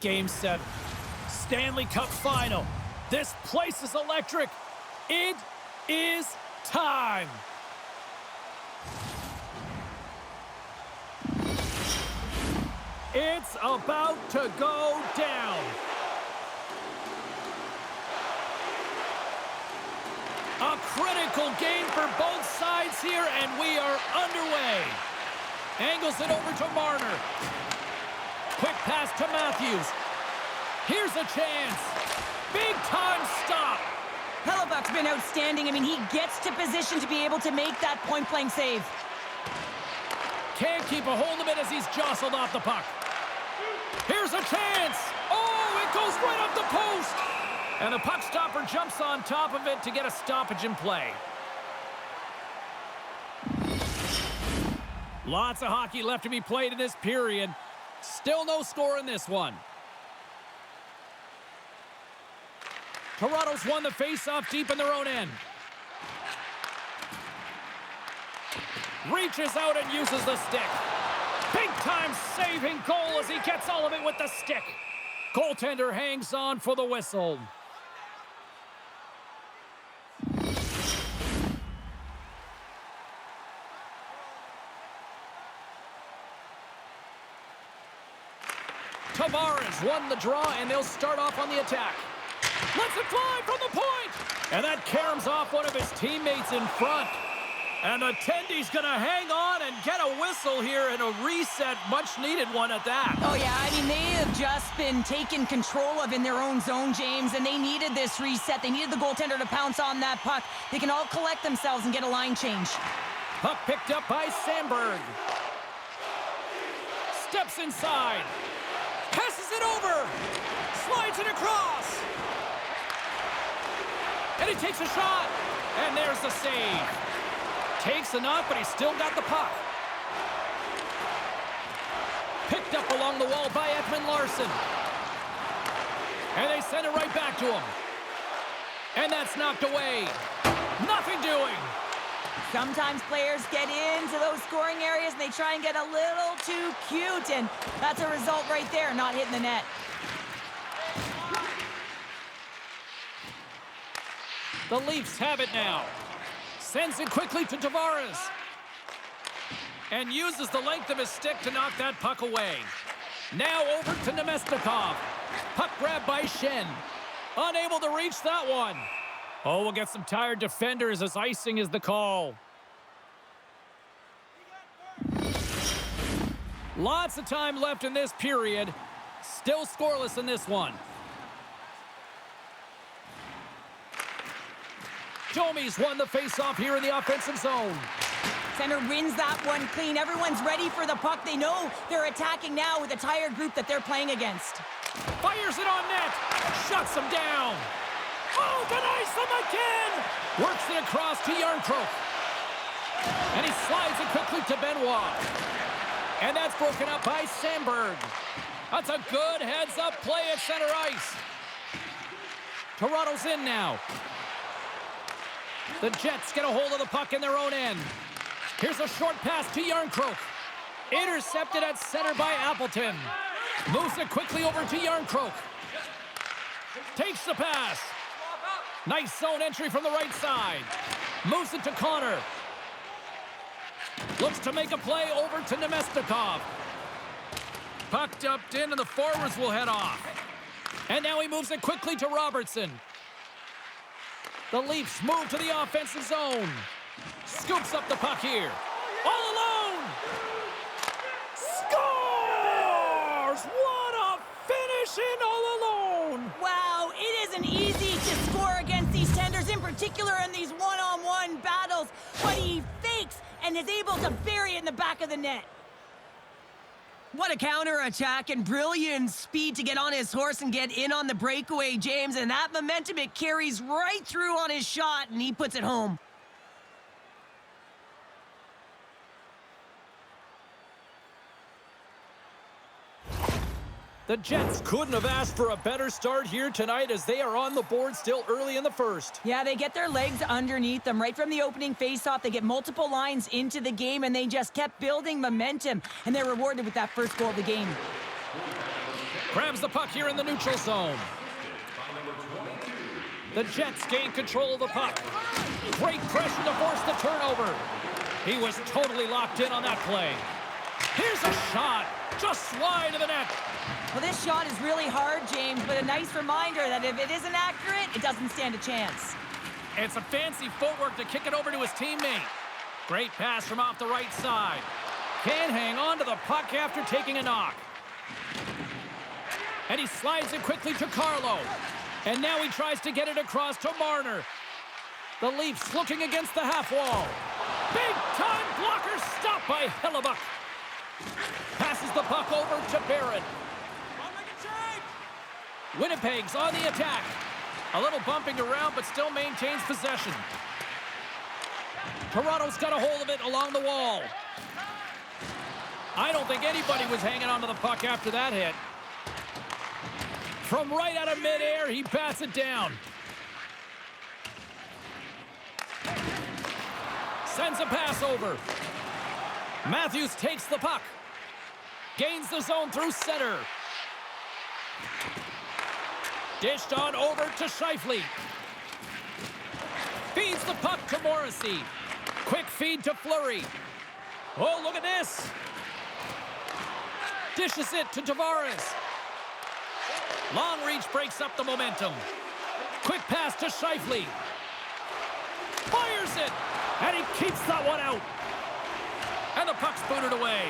Game 7. Stanley Cup final. This place is electric. It is time. It's about to go down. A critical game for both sides here, and we are underway. Angles it over to Marner. Quick pass to Matthews. Here's a chance. Big-time stop. Hellebuck's been outstanding. I mean, he gets to position to be able to make that point-blank save. Can't keep a hold of it as he's jostled off the puck. Here's a chance. Oh, it goes right up the post. And the puck stopper jumps on top of it to get a stoppage in play. Lots of hockey left to be played in this period. Still no score in this one. Toronto's won the face-off deep in their own end. Reaches out and uses the stick. Big-time saving goal as he gets all of it with the stick. Goaltender hangs on for the whistle. Tavares won the draw, and they'll start off on the attack. Lets it fly from the point! And that caroms off one of his teammates in front. And the Tendy's going to hang on and get a whistle here and a reset, much-needed one at that. Oh, yeah, I mean, they have just been taken control of in their own zone, James, and they needed this reset. They needed the goaltender to pounce on that puck. They can all collect themselves and get a line change. Puck picked up by Sandberg. Steps inside. Passes it over. Slides it across. And he takes a shot. And there's the save. Takes a knock, but he's still got the puck. Picked up along the wall by Ekman Larson. And they send it right back to him. And that's knocked away. Nothing doing. Sometimes players get into those scoring areas and they try and get a little too cute, and that's a result right there, not hitting the net. The Leafs have it now. Sends it quickly to Tavares. And uses the length of his stick to knock that puck away. Now over to Nemestikov. Puck grabbed by Shen. Unable to reach that one. Oh, we'll get some tired defenders as icing is the call. Lots of time left in this period. Still scoreless in this one. Domi's won the face-off here in the offensive zone. Center wins that one clean. Everyone's ready for the puck. They know they're attacking now with a tired group that they're playing against. Fires it on net. Shuts him down. Oh, denies them again! Works it across to Yarncroke. And he slides it quickly to Benoit. And that's broken up by Sandberg. That's a good heads-up play at center ice. Toronto's in now. The Jets get a hold of the puck in their own end. Here's a short pass to Yarncroke. Intercepted at center by Appleton. Moves it quickly over to Yarncroke. Takes the pass. Nice zone entry from the right side. Moves it to Connor. Looks to make a play over to Nemestikov. Puck dumped in and the forwards will head off. And now he moves it quickly to Robertson. The Leafs move to the offensive zone. Scoops up the puck here. All alone! Scores! What a finish in all alone! Wow, it isn't easy to score against these tenders, in particular in these one-on-one battles, but he fakes and is able to bury it in the back of the net. What a counter-attack and brilliant speed to get on his horse and get in on the breakaway, James. And that momentum, it carries right through on his shot, and he puts it home. The Jets couldn't have asked for a better start here tonight as they are on the board still early in the first. Yeah, they get their legs underneath them right from the opening faceoff. They get multiple lines into the game, and they just kept building momentum, and they're rewarded with that first goal of the game. Grabs the puck here in the neutral zone. The Jets gain control of the puck. Great pressure to force the turnover. He was totally locked in on that play. Here's a shot, just wide of the net. Well, this shot is really hard, James, but a nice reminder that if it isn't accurate, it doesn't stand a chance. It's a fancy footwork to kick it over to his teammate. Great pass from off the right side. Can't hang on to the puck after taking a knock. And he slides it quickly to Carlo. And now he tries to get it across to Marner. The Leafs looking against the half wall. Big-time blocker stopped by Hellebuck. Passes the puck over to Barron. Winnipeg's on the attack. A little bumping around, but still maintains possession. Toronto's got a hold of it along the wall. I don't think anybody was hanging onto the puck after that hit. From right out of midair, he bats it down. Sends a pass over. Matthews takes the puck. Gains the zone through center. Dished on over to Scheifele. Feeds the puck to Morrissey. Quick feed to Fleury. Oh, look at this. Dishes it to Tavares. Long reach breaks up the momentum. Quick pass to Scheifele. Fires it. And he keeps that one out. And the puck's booted away.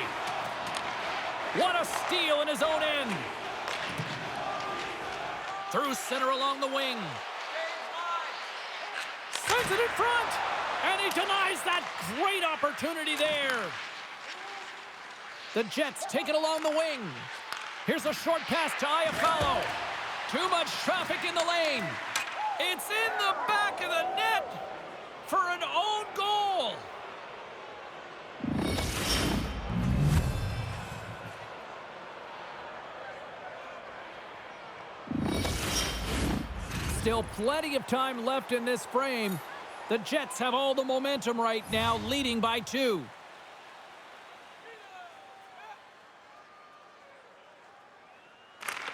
What a steal in his own end. Through center along the wing. Sends it in front. And he denies that great opportunity there. The Jets take it along the wing. Here's a short pass to Iafallo. Too much traffic in the lane. It's in the back of the net for an own goal. Still plenty of time left in this frame. The Jets have all the momentum right now, leading by 2.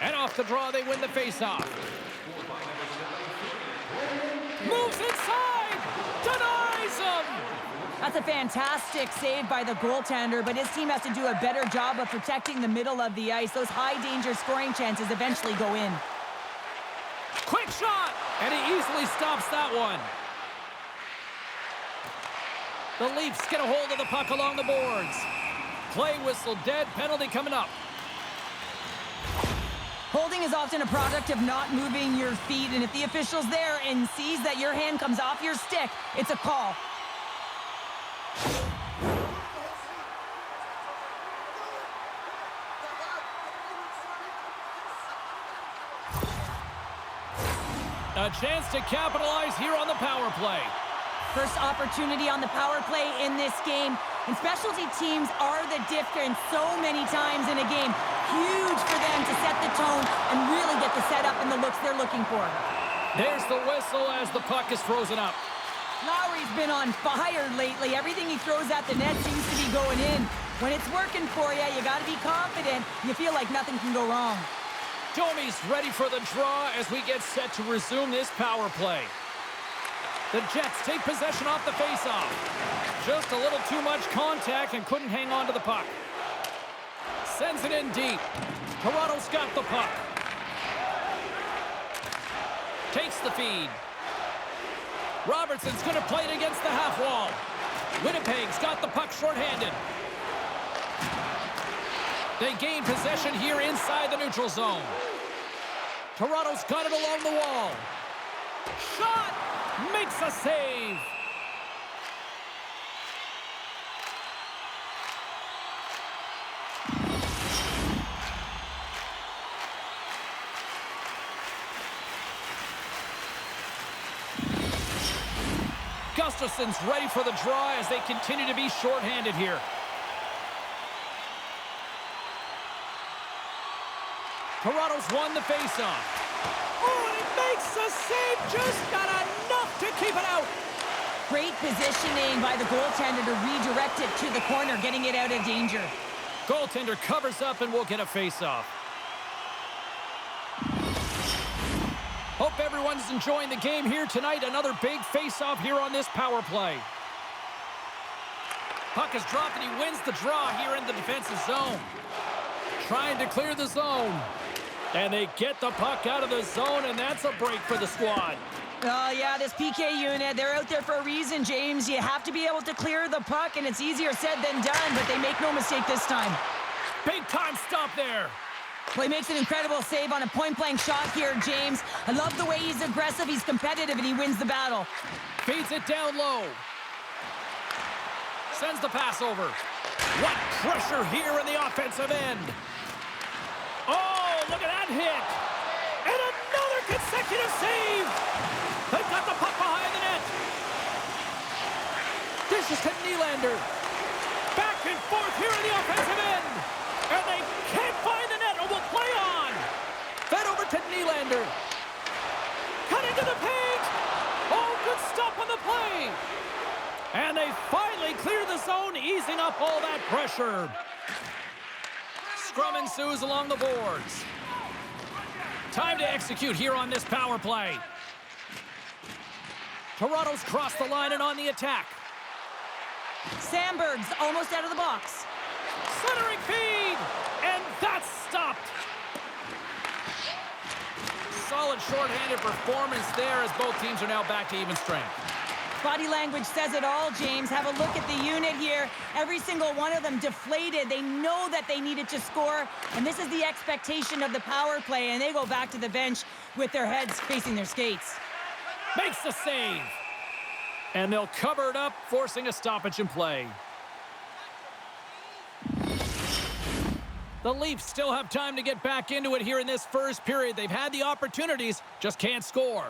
And off the draw, they win the faceoff. Moves inside! Denies him! That's a fantastic save by the goaltender, but his team has to do a better job of protecting the middle of the ice. Those high-danger scoring chances eventually go in. Quick shot! And he easily stops that one. The Leafs get a hold of the puck along the boards. Play whistle dead, penalty coming up. Holding is often a product of not moving your feet, and if the official's there and sees that your hand comes off your stick, it's a call. A chance to capitalize here on the power play. First opportunity on the power play in this game. And specialty teams are the difference so many times in a game. Huge for them to set the tone and really get the setup and the looks they're looking for. There's the whistle as the puck is frozen up. Lowry's been on fire lately. Everything he throws at the net seems to be going in. When it's working for you, you got to be confident. You feel like nothing can go wrong. Domi's ready for the draw as we get set to resume this power play. The Jets take possession off the faceoff. Just a little too much contact and couldn't hang on to the puck. Sends it in deep. Toronto's got the puck. Takes the feed. Robertson's going to play it against the half wall. Winnipeg's got the puck shorthanded. They gain possession here inside the neutral zone. Toronto's got it along the wall. Shot! Makes a save. Gustafson's ready for the draw as they continue to be shorthanded here. Toronto's won the faceoff. Oh, and he makes a save, just got enough to keep it out. Great positioning by the goaltender to redirect it to the corner, getting it out of danger. Goaltender covers up and we'll get a faceoff. Hope everyone's enjoying the game here tonight. Another big face-off here on this power play. Puck is dropped and he wins the draw here in the defensive zone. Trying to clear the zone. And they get the puck out of the zone, and that's a break for the squad. Oh, yeah, this PK unit, they're out there for a reason, James. You have to be able to clear the puck, and it's easier said than done, but they make no mistake this time. Big-time stop there. Well, he makes an incredible save on a point-blank shot here, James. I love the way he's aggressive, he's competitive, and he wins the battle. Feeds it down low. Sends the pass over. What pressure here in the offensive end. Oh, look at that hit. And another consecutive save. They've got the puck behind the net. Dishes to Nylander. Back and forth here in the offensive end. And they can't find the net and will play on. Fed over to Nylander. Cutting to the paint. Oh, good stop on the play. And they finally clear the zone, easing up all that pressure. Scrum ensues along the boards. Time to execute here on this power play. Toronto's crossed the line and on the attack. Sandberg's almost out of the box. Centering feed, and that's stopped. Solid shorthanded performance there as both teams are now back to even strength. Body language says it all, James. Have a look at the unit here. Every single one of them deflated. They know that they needed to score, and this is the expectation of the power play, and they go back to the bench with their heads facing their skates. Makes the save. And they'll cover it up, forcing a stoppage in play. The Leafs still have time to get back into it here in this first period. They've had the opportunities, just can't score.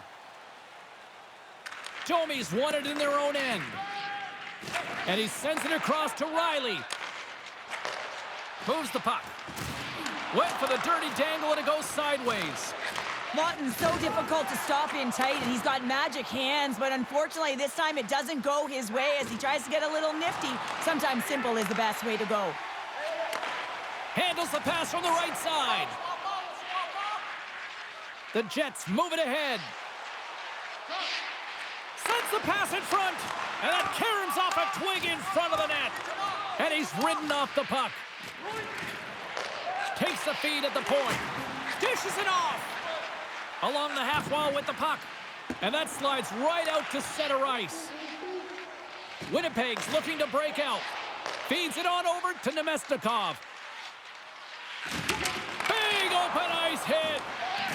Domi's won it in their own end. And he sends it across to Riley. Moves the puck. Went for the dirty dangle and it goes sideways. Lawton's so difficult to stop in tight, and he's got magic hands, but unfortunately this time it doesn't go his way as he tries to get a little nifty. Sometimes simple is the best way to go. Handles the pass from the right side. The Jets move it ahead. Sends the pass in front, and that caroms off a twig in front of the net. And he's ridden off the puck. Takes the feed at the point. Dishes it off. Along the half wall with the puck. And that slides right out to center ice. Winnipeg's looking to break out. Feeds it on over to Nemestikov. Big open ice hit.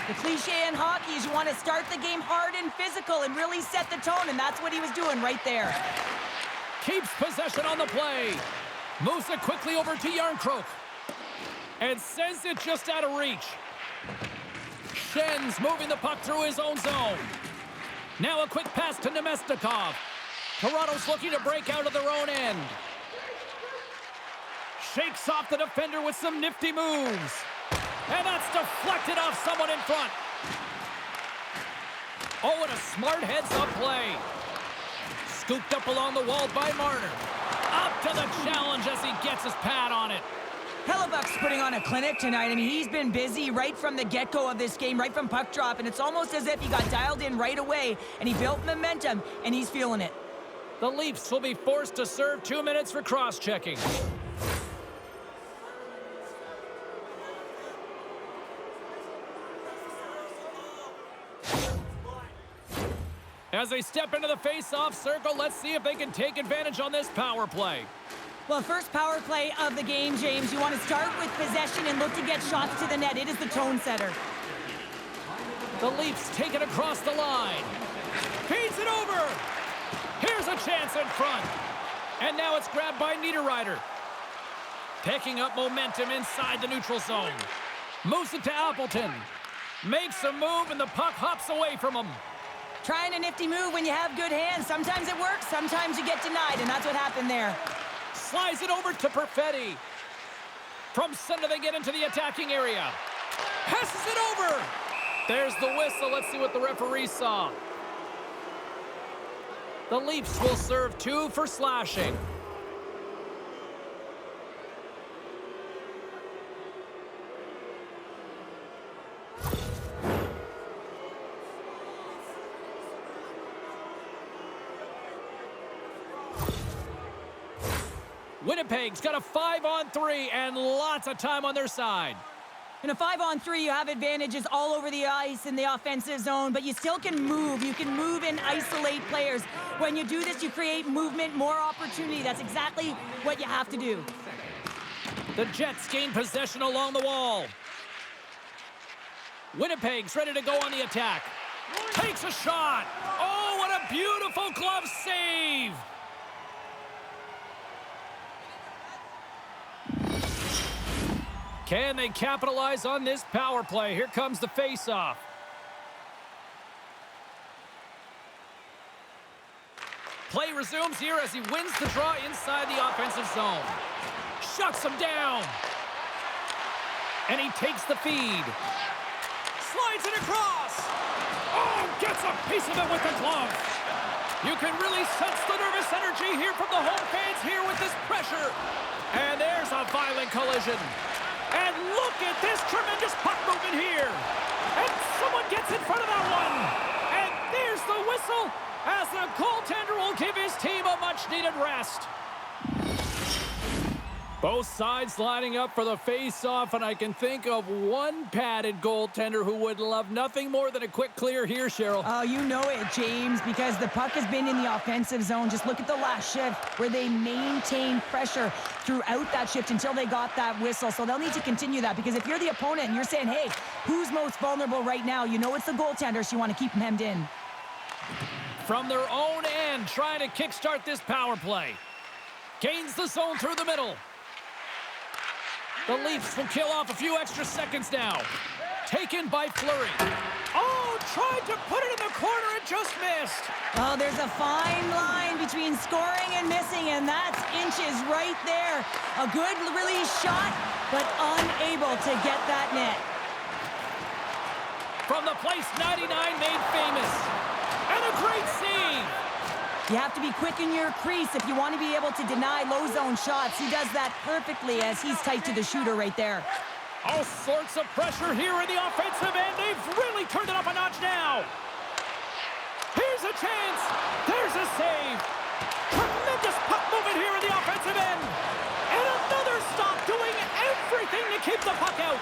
The cliche in hockey is you want to start the game hard and physical and really set the tone, and that's what he was doing right there. Keeps possession on the play. Moves it quickly over to Yarncroke. And sends it just out of reach. Schen's moving the puck through his own zone. Now a quick pass to Nemestikov. Toronto's looking to break out of their own end. Shakes off the defender with some nifty moves. And that's deflected off someone in front. Oh, and a smart heads-up play. Scooped up along the wall by Marner. Up to the challenge as he gets his pad on it. Hellebuck's putting on a clinic tonight. I mean, he's been busy right from the get-go of this game, right from puck drop, and it's almost as if he got dialed in right away, and he built momentum, and he's feeling it. The Leafs will be forced to serve 2 minutes for cross-checking. As they step into the face-off circle, let's see if they can take advantage on this power play. Well, first power play of the game, James. You want to start with possession and look to get shots to the net. It is the tone setter. The Leafs take it across the line. Feeds it over. Here's a chance in front. And now it's grabbed by Niederreiter. Picking up momentum inside the neutral zone. Moves it to Appleton. Makes a move and the puck hops away from him. Trying a nifty move when you have good hands. Sometimes it works, sometimes you get denied, and that's what happened there. Slides it over to Perfetti. From center they get into the attacking area. Passes it over. There's the whistle. Let's see what the referee saw. The Leafs will serve 2 for slashing. Winnipeg's got a 5-on-3 and lots of time on their side. In a 5-on-3, you have advantages all over the ice in the offensive zone, but you still can move. You can move and isolate players. When you do this, you create movement, more opportunity. That's exactly what you have to do. The Jets gain possession along the wall. Winnipeg's ready to go on the attack. Takes a shot. Oh, what a beautiful glove save. Can they capitalize on this power play? Here comes the face-off. Play resumes here as he wins the draw inside the offensive zone. Shuts him down. And he takes the feed. Slides it across. Oh, gets a piece of it with the glove. You can really sense the nervous energy here from the home fans here with this pressure. And there's a violent collision. And look at this tremendous puck movement here. And someone gets in front of that one. And there's the whistle as the goaltender will give his team a much-needed rest. Both sides lining up for the face-off, and I can think of one padded goaltender who would love nothing more than a quick clear here, Cheryl. Oh, you know it, James, because the puck has been in the offensive zone. Just look at the last shift where they maintained pressure throughout that shift until they got that whistle. So they'll need to continue that, because if you're the opponent and you're saying, hey, who's most vulnerable right now? You know it's the goaltender, so you want to keep him hemmed in. From their own end, trying to kickstart this power play. Gains the zone through the middle. The Leafs will kill off a few extra seconds now. Taken by Fleury. Oh, tried to put it in the corner and just missed. Oh, there's a fine line between scoring and missing, and that's inches right there. A good release shot, but unable to get that net. From the place 99 made famous. And a great save. You have to be quick in your crease if you want to be able to deny low zone shots. He does that perfectly as he's tight to the shooter right there. All sorts of pressure here in the offensive end. They've really turned it up a notch now. Here's a chance. There's a save. Tremendous puck movement here in the offensive end. And another stop doing everything to keep the puck out.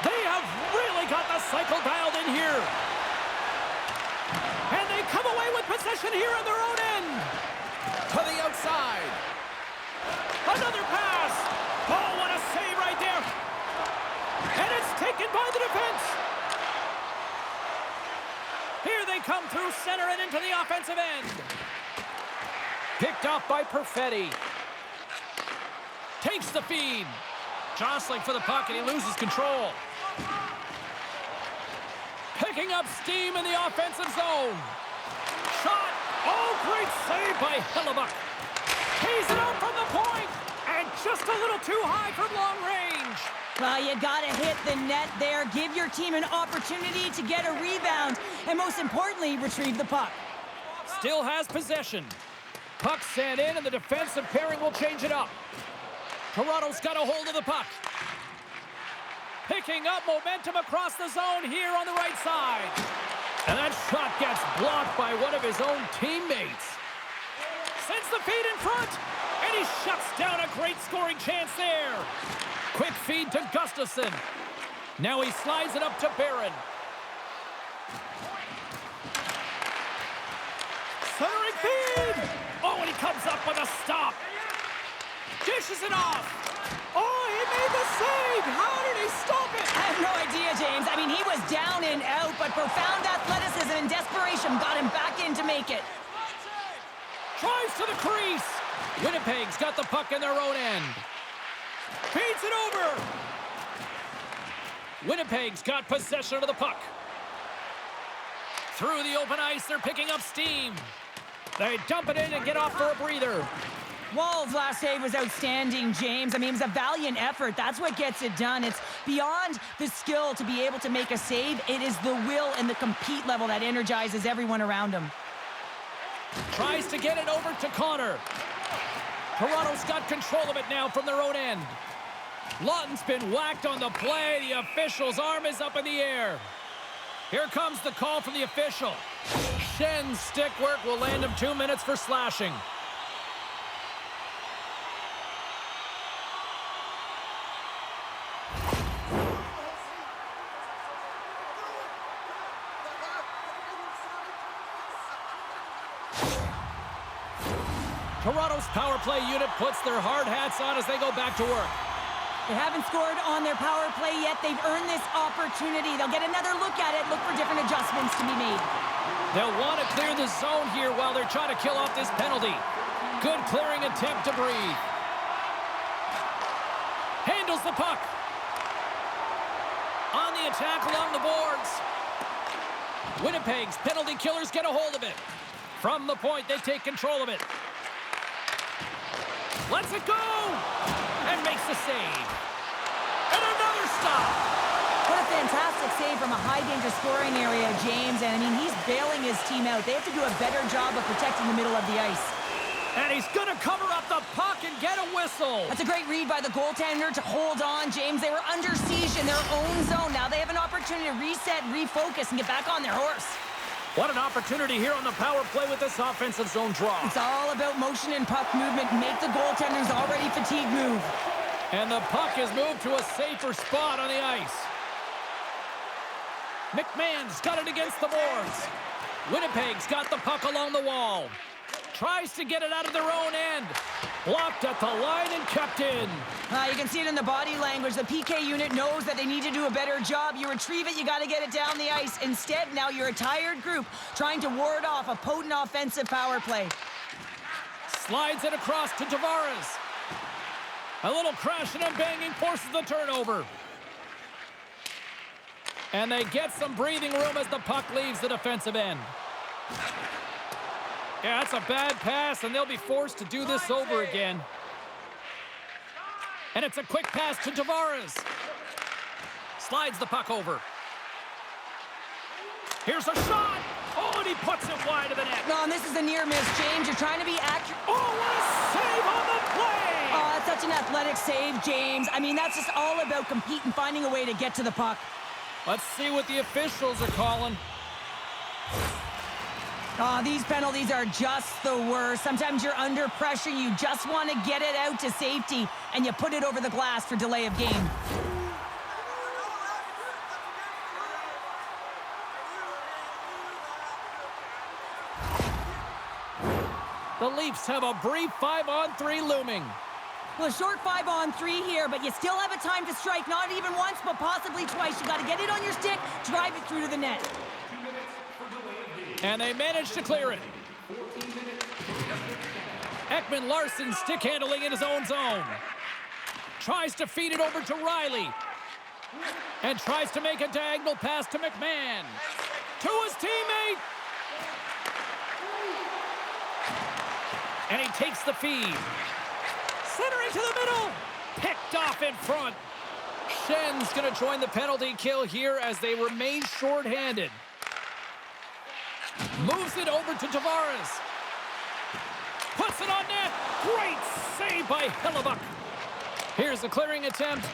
They have really got the cycle dialed in here. And they come away with possession here on their own end. To the outside. Another pass. Oh, what a save right there. And it's taken by the defense. Here they come through center and into the offensive end. Picked off by Perfetti. Takes the feed. Jostling for the puck and he loses control. Picking up steam in the offensive zone. Shot. Oh, great save by Hellebuck. Tees it out from the point. And just a little too high from long range. Well, you got to hit the net there. Give your team an opportunity to get a rebound. And most importantly, retrieve the puck. Still has possession. Puck sent in and the defensive pairing will change it up. Toronto's got a hold of the puck. Picking up momentum across the zone here on the right side. And that shot gets blocked by one of his own teammates. Sends the feed in front, and he shuts down a great scoring chance there. Quick feed to Gustafsson. Now he slides it up to Barron. Centering feed! Oh, and he comes up with a stop. Dishes it off. Oh, he made the save! How did he stop it? I have no idea, James. I mean, he was down and out, but profound athleticism and desperation got him back in to make it. Tries to the crease. Winnipeg's got the puck in their own end. Feeds it over. Winnipeg's got possession of the puck. Through the open ice, they're picking up steam. They dump it in and get off for a breather. Wall's last save was outstanding, James. I mean, it was a valiant effort. That's what gets it done. It's beyond the skill to be able to make a save. It is the will and the compete level that energizes everyone around him. Tries to get it over to Connor. Toronto's got control of it now from their own end. Lawton's been whacked on the play. The official's arm is up in the air. Here comes the call from the official. Schen's stick work will land him 2 minutes for slashing. Toronto's power play unit puts their hard hats on as they go back to work. They haven't scored on their power play yet. They've earned this opportunity. They'll get another look at it, look for different adjustments to be made. They'll want to clear the zone here while they're trying to kill off this penalty. Good clearing attempt to breathe. Handles the puck. On the attack along the boards. Winnipeg's penalty killers get a hold of it. From the point, they take control of it. Lets it go! And makes the save. And another stop! What a fantastic save from a high-danger scoring area, James. And, I mean, he's bailing his team out. They have to do a better job of protecting the middle of the ice. And he's going to cover up the puck and get a whistle. That's a great read by the goaltender to hold on, James. They were under siege in their own zone. Now they have an opportunity to reset, refocus, and get back on their horse. What an opportunity here on the power play with this offensive zone draw. It's all about motion and puck movement. Make the goaltender's already fatigued move. And the puck is moved to a safer spot on the ice. McMahon's got it against the boards. Winnipeg's got the puck along the wall. Tries to get it out of their own end. Blocked at the line and kept in. You can see it in the body language. The PK unit knows that they need to do a better job. You retrieve it, you got to get it down the ice. Instead, now you're a tired group trying to ward off a potent offensive power play. Slides it across to Tavares. A little crashing and banging forces the turnover. And they get some breathing room as the puck leaves the defensive end. Yeah, that's a bad pass, and they'll be forced to do this over again. And it's a quick pass to Tavares. Slides the puck over. Here's a shot. Oh, and he puts it wide of the net. No, and this is a near miss, James. You're trying to be accurate. Oh, what a save on the play! Oh, that's such an athletic save, James. I mean, that's just all about competing, finding a way to get to the puck. Let's see what the officials are calling. Oh, these penalties are just the worst. Sometimes you're under pressure. You just want to get it out to safety, and you put it over the glass for delay of game. The Leafs have a brief 5-on-3 looming. Well, a short 5-on-3 here, but you still have a time to strike. Not even once, but possibly twice. You got to get it on your stick, drive it through to the net. And they managed to clear it. Ekman-Larsson stick handling in his own zone. Tries to feed it over to Riley. And tries to make a diagonal pass to McMahon. To his teammate. And he takes the feed. Centering to the middle. Picked off in front. Schen's going to join the penalty kill here as they remain shorthanded. Moves it over to Tavares. Puts it on net. Great save by Hellebuyck. Here's the clearing attempt.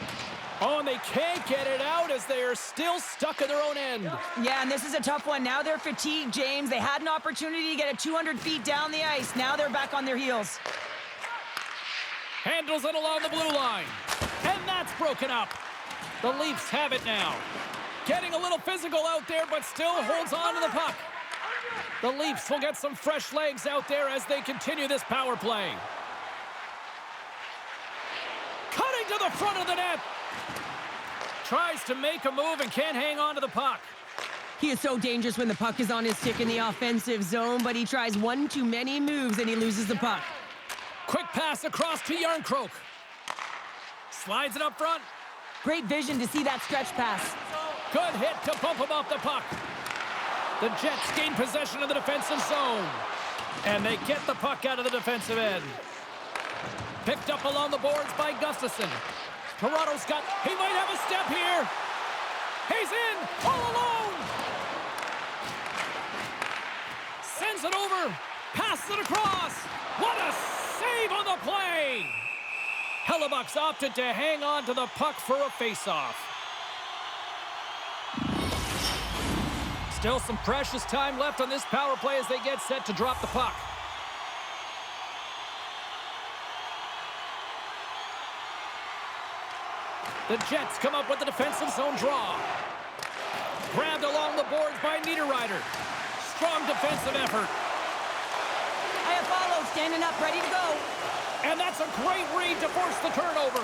Oh, and they can't get it out as they are still stuck at their own end. Yeah, and this is a tough one. Now they're fatigued, James. They had an opportunity to get it 200 feet down the ice. Now they're back on their heels. Handles it along the blue line. And that's broken up. The Leafs have it now. Getting a little physical out there, but still holds on to the puck. The Leafs will get some fresh legs out there as they continue this power play. Cutting to the front of the net. Tries to make a move and can't hang on to the puck. He is so dangerous when the puck is on his stick in the offensive zone, but he tries one too many moves and he loses the puck. Quick pass across to Yarncroke. Slides it up front. Great vision to see that stretch pass. Good hit to bump him off the puck. The Jets gain possession of the defensive zone. And they get the puck out of the defensive end. Picked up along the boards by Gustafsson. Toronto's got, he might have a step here. He's in, all alone. Sends it over, passes it across. What a save on the play. Hellebuyck's opted to hang on to the puck for a faceoff. Still some precious time left on this power play as they get set to drop the puck. The Jets come up with the defensive zone draw. Grabbed along the boards by Niederreiter. Strong defensive effort. Follows standing up, ready to go. And that's a great read to force the turnover.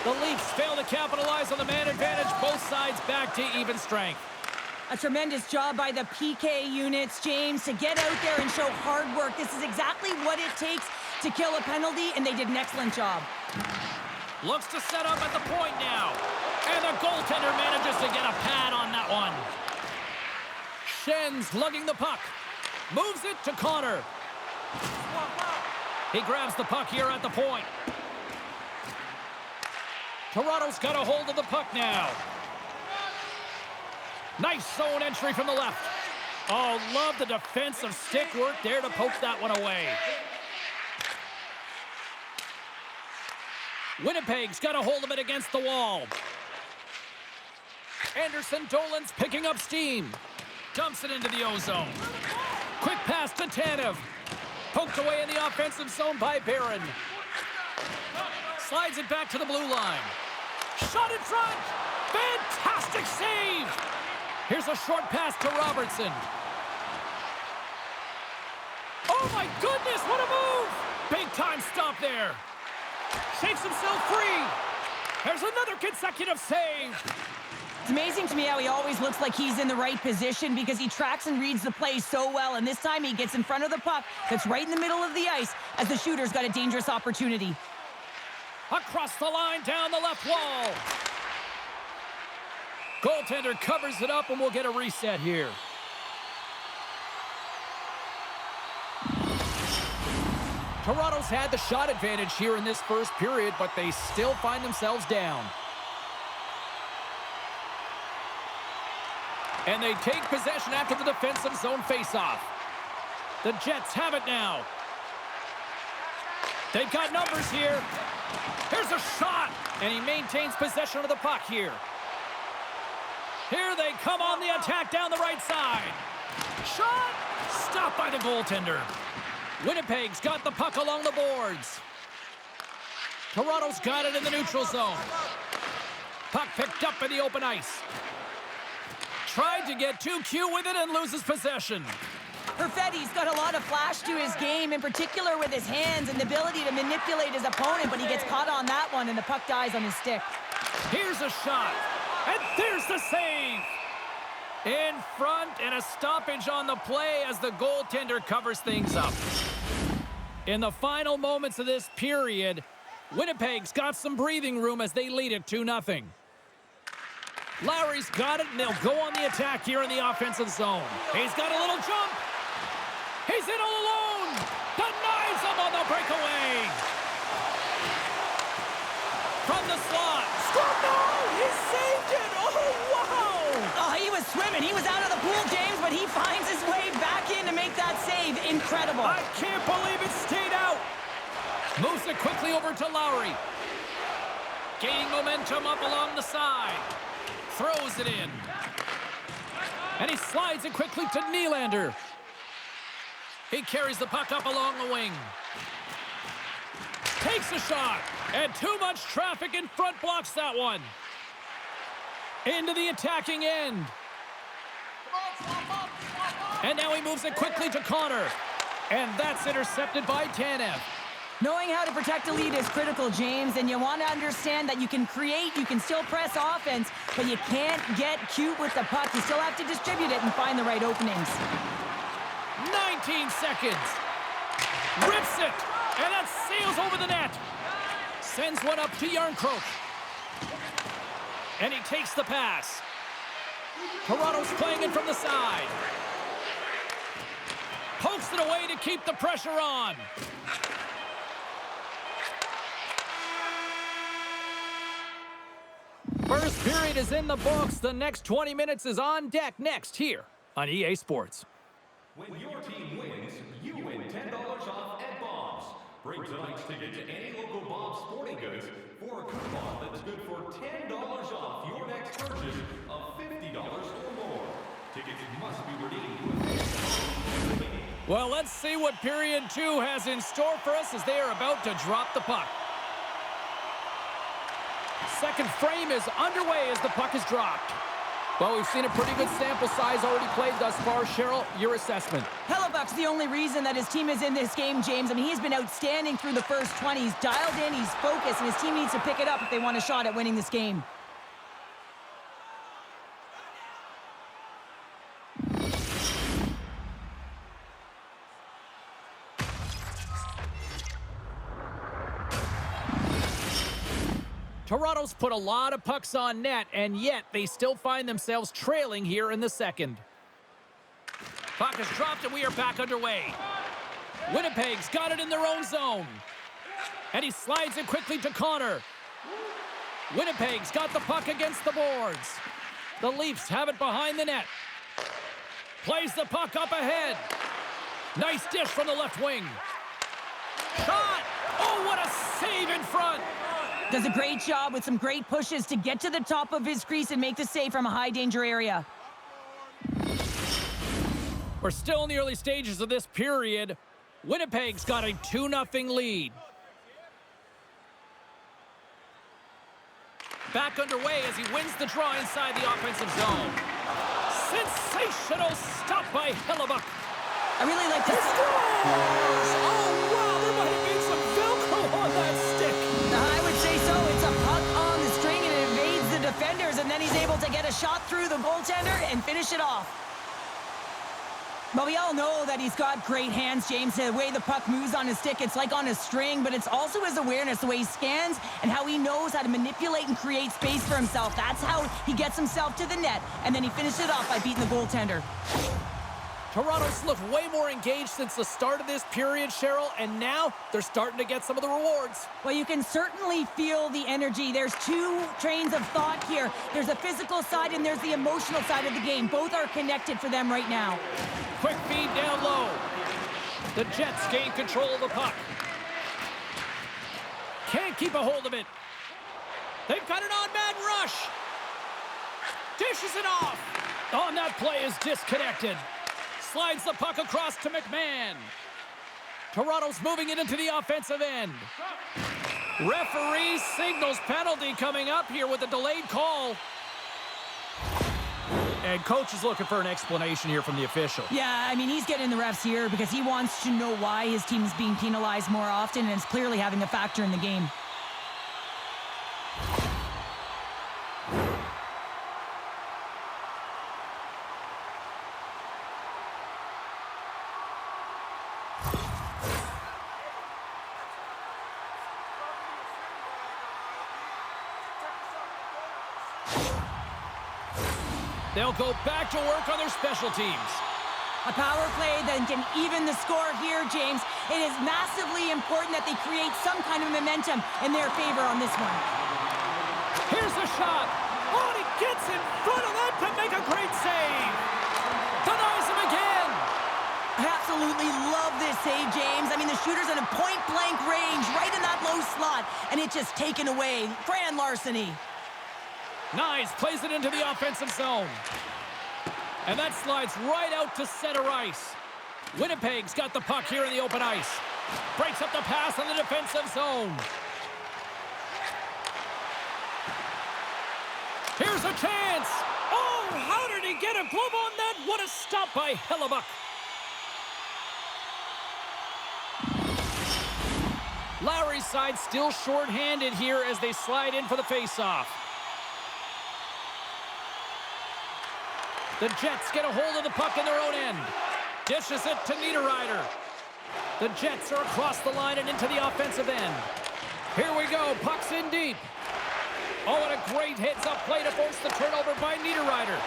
The Leafs fail to capitalize on the man advantage. Both sides back to even strength. A tremendous job by the PK units, James, to get out there and show hard work. This is exactly what it takes to kill a penalty, and they did an excellent job. Looks to set up at the point now. And the goaltender manages to get a pad on that one. Schen's lugging the puck. Moves it to Connor. He grabs the puck here at the point. Toronto's got a hold of the puck now. Nice zone entry from the left. Oh, love the defensive stick work there to poke that one away. Winnipeg's got a hold of it against the wall. Anderson Dolan's picking up steam. Dumps it into the O-zone. Quick pass to Tanev. Poked away in the offensive zone by Barron. Slides it back to the blue line. Shot in front. Fantastic save. Here's a short pass to Robertson. Oh my goodness, what a move! Big time stop there. Shakes himself free. There's another consecutive save. It's amazing to me how he always looks like he's in the right position because he tracks and reads the play so well, and this time he gets in front of the puck that's right in the middle of the ice as the shooter's got a dangerous opportunity. Across the line, down the left wall. Goaltender covers it up, and we'll get a reset here. Toronto's had the shot advantage here in this first period, but they still find themselves down. And they take possession after the defensive zone faceoff. The Jets have it now. They've got numbers here. Here's a shot, and he maintains possession of the puck here. Here they come on the attack down the right side. Shot! Stopped by the goaltender. Winnipeg's got the puck along the boards. Toronto's got it in the neutral zone. Puck picked up in the open ice. Tried to get too cute with it and loses possession. Perfetti's got a lot of flash to his game, in particular with his hands and the ability to manipulate his opponent, but he gets caught on that one and the puck dies on his stick. Here's a shot, and there's the save. In front, and a stoppage on the play as the goaltender covers things up. In the final moments of this period, Winnipeg's got some breathing room as they lead it 2-0. Lowry's got it, and they'll go on the attack here in the offensive zone. He's got a little jump. He's in all alone. Denies him on the breakaway. From the slot. Score! No! He saved it! Oh, wow! Oh, he was swimming. He was out of the pool, James, but he finds his way back in to make that save. Incredible. I can't believe it stayed out. Moves it quickly over to Lowry. Gaining momentum up along the side. Throws it in. And he slides it quickly to Nylander. He carries the puck up along the wing. Takes a shot. And too much traffic in front blocks that one. Into the attacking end. And now he moves it quickly to Connor. And that's intercepted by Tanev. Knowing how to protect a lead is critical, James, and you want to understand that you can create, you can still press offense, but you can't get cute with the puck. You still have to distribute it and find the right openings. 19 seconds. Rips it, and that sails over the net. Sends one up to Yarncroke. And he takes the pass. Toronto's playing it from the side. Pokes it away to keep the pressure on. First period is in the books. The next 20 minutes is on deck next here on EA Sports. When your team wins, you win $10 off at Bob's. Bring tonight's ticket to any local Bob's Sporting Goods for a coupon that's good for $10 off your next purchase of $50 or more. Tickets must be redeemed. Well, let's see what period 2 has in store for us as they are about to drop the puck. Second frame is underway as the puck is dropped. Well, we've seen a pretty good sample size already played thus far. Cheryl, your assessment. Hellebuck's the only reason that his team is in this game, James. I mean, he's been outstanding through the first 20. He's dialed in, he's focused, and his team needs to pick it up if they want a shot at winning this game. Toronto's put a lot of pucks on net, and yet they still find themselves trailing here in the second. Puck is dropped, and we are back underway. Winnipeg's got it in their own zone. And he slides it quickly to Connor. Winnipeg's got the puck against the boards. The Leafs have it behind the net. Plays the puck up ahead. Nice dish from the left wing. Shot! Oh, what a save in front! Does a great job with some great pushes to get to the top of his crease and make the save from a high-danger area. We're still in the early stages of this period. Winnipeg's got a 2-0 lead. Back underway as he wins the draw inside the offensive zone. Sensational stop by Hellebuck. I really like this. Oh, wow, there might have been some Velcro on that stick. I would say so. It's a puck on the string and it evades the defenders, and then he's able to get a shot through the goaltender and finish it off. But we all know that he's got great hands, James. The way the puck moves on his stick, it's like on a string, but it's also his awareness, the way he scans and how he knows how to manipulate and create space for himself. That's how he gets himself to the net, and then he finishes it off by beating the goaltender. Toronto's looked way more engaged since the start of this period, Cheryl, and now they're starting to get some of the rewards. Well, you can certainly feel the energy. There's two trains of thought here. There's the physical side and there's the emotional side of the game. Both are connected for them right now. Quick feed down low. The Jets gain control of the puck. Can't keep a hold of it. They've got an on-man rush. Dishes it off. On that play is disconnected. Slides the puck across to McMahon. Toronto's moving it into the offensive end. Referee signals penalty coming up here with a delayed call. And coach is looking for an explanation here from the official. Yeah, I mean, he's getting the refs here because he wants to know why his team is being penalized more often, and it's clearly having a factor in the game. They'll go back to work on their special teams. A power play that can even the score here, James. It is massively important that they create some kind of momentum in their favor on this one. Here's a shot. Oh, and he gets in front of that to make a great save. Denies him again. I absolutely love this save, James. I mean, the shooter's in a point-blank range right in that low slot, and it's just taken away. Grand larceny. Nice, plays it into the offensive zone. And that slides right out to center ice. Winnipeg's got the puck here in the open ice. Breaks up the pass in the defensive zone. Here's a chance. Oh, how did he get a glove on that? What a stop by Hellebuck. Lowry's side still short-handed here as they slide in for the face-off. The Jets get a hold of the puck in their own end. Dishes it to Niederreiter. The Jets are across the line and into the offensive end. Here we go, puck's in deep. Oh, and a great heads-up play to force the turnover by Niederreiter.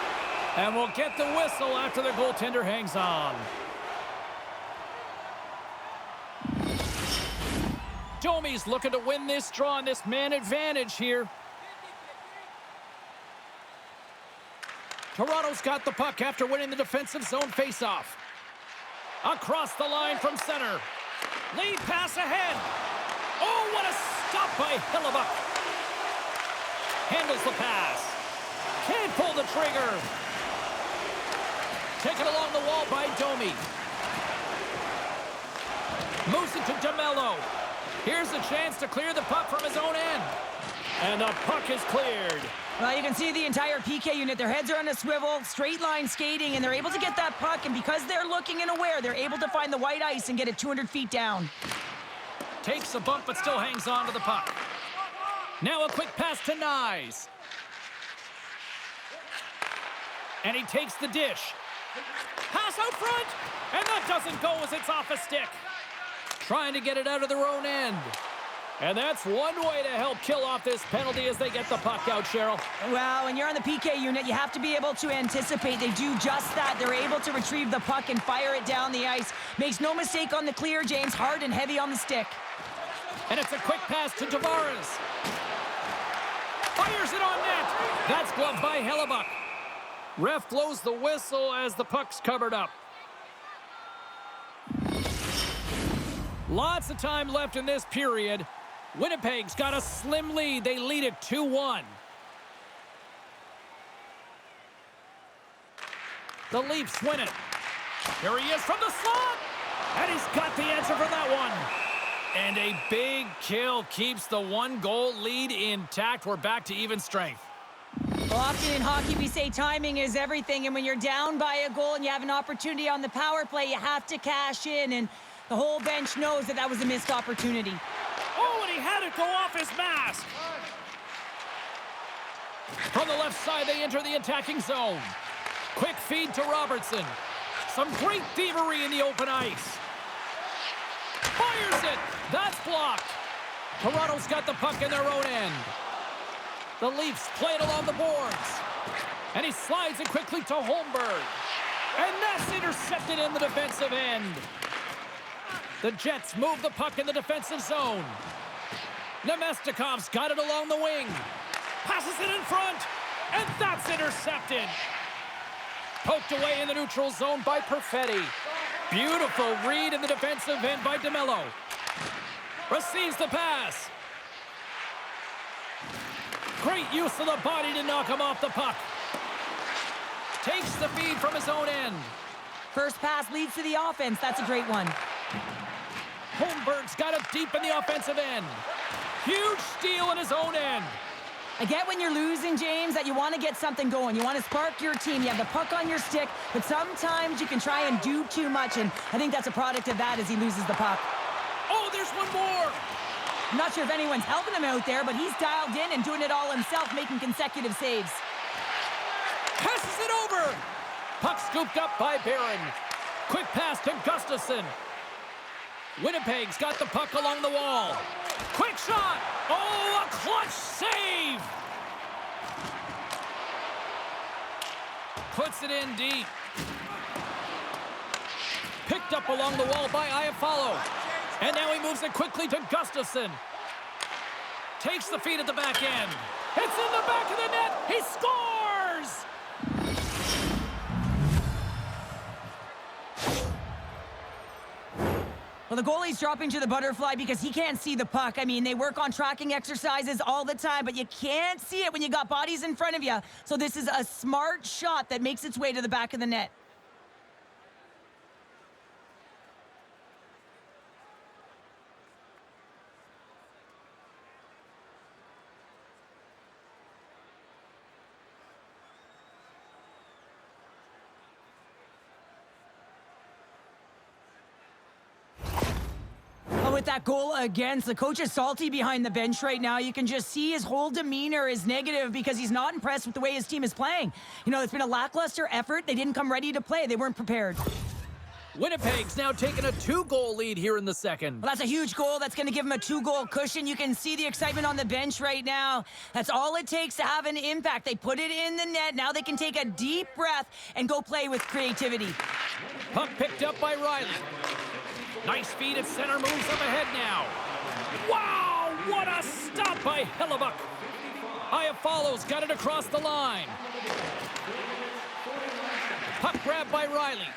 And we'll get the whistle after the goaltender hangs on. Domi's looking to win this draw on this man advantage here. Toronto's got the puck after winning the defensive zone faceoff. Across the line from center. Lead pass ahead. Oh, what a stop by Hellebuck. Handles the pass. Can't pull the trigger. Taken along the wall by Domi. Moves it to DeMello. Here's a chance to clear the puck from his own end. And the puck is cleared. Well, you can see the entire PK unit. Their heads are on a swivel, straight line skating, and they're able to get that puck. And because they're looking and aware, they're able to find the white ice and get it 200 feet down. Takes a bump, but still hangs on to the puck. Now a quick pass to Nyes. And he takes the dish. Pass out front, and that doesn't go as it's off a stick. Trying to get it out of their own end. And that's one way to help kill off this penalty as they get the puck out, Cheryl. Well, when you're on the PK unit, you have to be able to anticipate. They do just that. They're able to retrieve the puck and fire it down the ice. Makes no mistake on the clear, James. Hard and heavy on the stick. And it's a quick pass to Tavares. Fires it on net. That's gloved by Hellebuck. Ref blows the whistle as the puck's covered up. Lots of time left in this period. Winnipeg's got a slim lead. They lead it 2-1. The Leafs win it. Here he is from the slot. And he's got the answer for that one. And a big kill keeps the one-goal lead intact. We're back to even strength. Well, often in hockey, we say timing is everything. And when you're down by a goal and you have an opportunity on the power play, you have to cash in. And the whole bench knows that that was a missed opportunity. Oh, and he had it go off his mask. From the left side, they enter the attacking zone. Quick feed to Robertson. Some great thievery in the open ice. Fires it. That's blocked. Toronto's got the puck in their own end. The Leafs play it along the boards. And he slides it quickly to Holmberg. And that's intercepted in the defensive end. The Jets move the puck in the defensive zone. Nemestikov's got it along the wing. Passes it in front. And that's intercepted. Poked away in the neutral zone by Perfetti. Beautiful read in the defensive end by DeMello. Receives the pass. Great use of the body to knock him off the puck. Takes the feed from his own end. First pass leads to the offense. That's a great one. Holmberg's got it deep in the offensive end. Huge steal in his own end. I get when you're losing, James, that you want to get something going. You want to spark your team. You have the puck on your stick, but sometimes you can try and do too much, and I think that's a product of that as he loses the puck. Oh, there's one more. I'm not sure if anyone's helping him out there, but he's dialed in and doing it all himself, making consecutive saves. Passes it over. Puck scooped up by Barron. Quick pass to Gustafsson. Winnipeg's got the puck along the wall. Quick shot. Oh, a clutch save. Puts it in deep. Picked up along the wall by Iafallo. And now he moves it quickly to Gustafsson. Takes the feed at the back end. It's in the back of the net. He scores! Well, the goalie's dropping to the butterfly because he can't see the puck. I mean, they work on tracking exercises all the time, but you can't see it when you got bodies in front of you. So this is a smart shot that makes its way to the back of the net. With that goal against, the coach is salty behind the bench right now. You can just see his whole demeanor is negative because he's not impressed with the way his team is playing. You know, it's been a lackluster effort. They didn't come ready to play. They weren't prepared. Winnipeg's now taking a 2-goal lead here in the second. Well, that's a huge goal. That's going to give him a 2-goal cushion. You can see the excitement on the bench right now. That's all it takes to have an impact. They put it in the net. Now they can take a deep breath and go play with creativity. Puck picked up by Riley. Nice feed at center, moves up ahead now. Wow, what a stop by Hellebuck. Iafallo's got it across the line. Puck grabbed by Riley.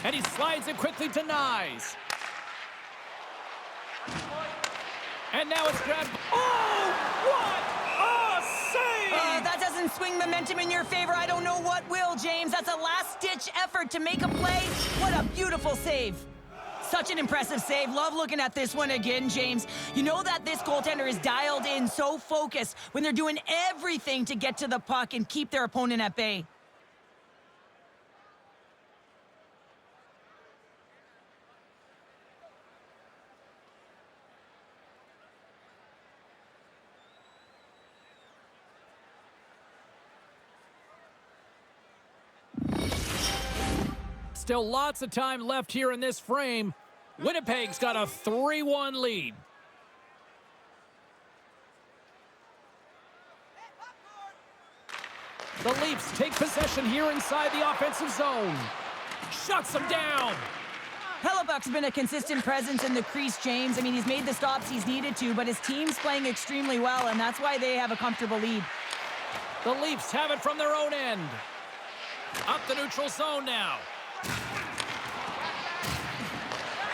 And he slides it quickly to Nyes. And now it's grabbed. Oh, what a save! That doesn't swing momentum in your favor. I don't know what will, James. That's a last-ditch effort to make a play. What a beautiful save. Such an impressive save. Love looking at this one again, James. You know that this goaltender is dialed in, so focused when they're doing everything to get to the puck and keep their opponent at bay. Still lots of time left here in this frame. Winnipeg's got a 3-1 lead. The Leafs take possession here inside the offensive zone. Shuts them down. Hellebuck's been a consistent presence in the crease, James. I mean, he's made the stops he's needed to, but his team's playing extremely well, and that's why they have a comfortable lead. The Leafs have it from their own end. Up the neutral zone now.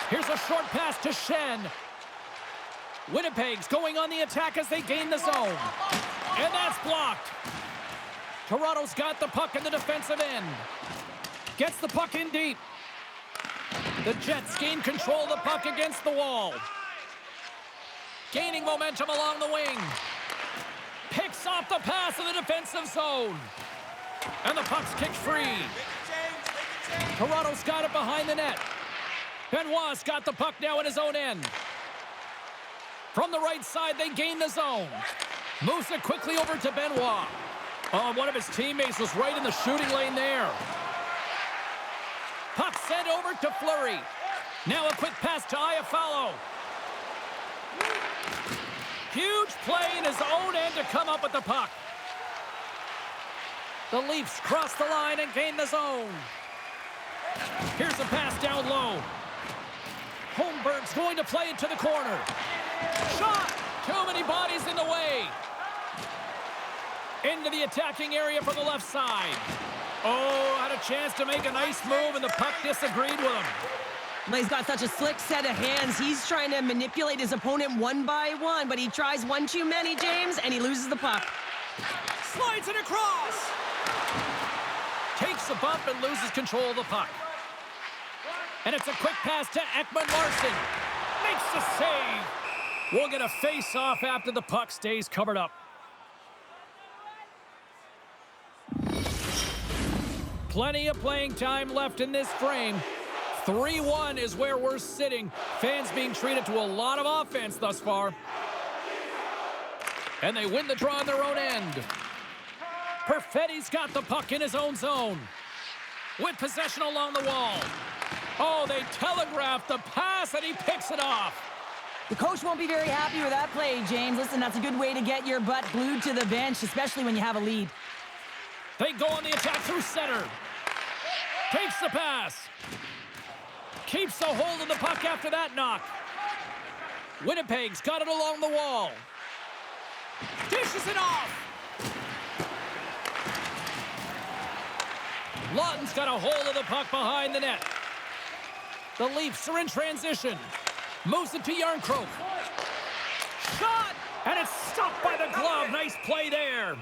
Here's a short pass to Shen. Winnipeg's going on the attack as they gain the zone. And that's blocked. Toronto's got the puck in the defensive end. Gets the puck in deep. The Jets gain control of the puck against the wall. Gaining momentum along the wing. Picks off the pass in the defensive zone. And the puck's kicked free. Toronto's got it behind the net. Benoit's got the puck now in his own end. From the right side, they gain the zone. Moves it quickly over to Benoit. Oh, one of his teammates was right in the shooting lane there. Puck sent over to Fleury. Now a quick pass to Iafallo. Huge play in his own end to come up with the puck. The Leafs cross the line and gain the zone. Here's a pass down low. Holmberg's going to play it to the corner. Shot! Too many bodies in the way. Into the attacking area from the left side. Oh, had a chance to make a nice move, and the puck disagreed with him. But he's got such a slick set of hands. He's trying to manipulate his opponent one by one, but he tries one too many, James, and he loses the puck. Slides it across. Takes a bump and loses control of the puck. And it's a quick pass to Ekman-Larsson. Makes the save. We'll get a face-off after the puck stays covered up. Plenty of playing time left in this frame. 3-1 is where we're sitting. Fans being treated to a lot of offense thus far. And they win the draw on their own end. Perfetti's got the puck in his own zone. With possession along the wall. Oh, they telegraphed the pass, and he picks it off. The coach won't be very happy with that play, James. Listen, that's a good way to get your butt glued to the bench, especially when you have a lead. They go on the attack through center. Takes the pass. Keeps a hold of the puck after that knock. Winnipeg's got it along the wall. Dishes it off. Lawton's got a hold of the puck behind the net. The Leafs are in transition. Moves it to Yarncroke. Shot! And it's stopped by the glove. Nice play there.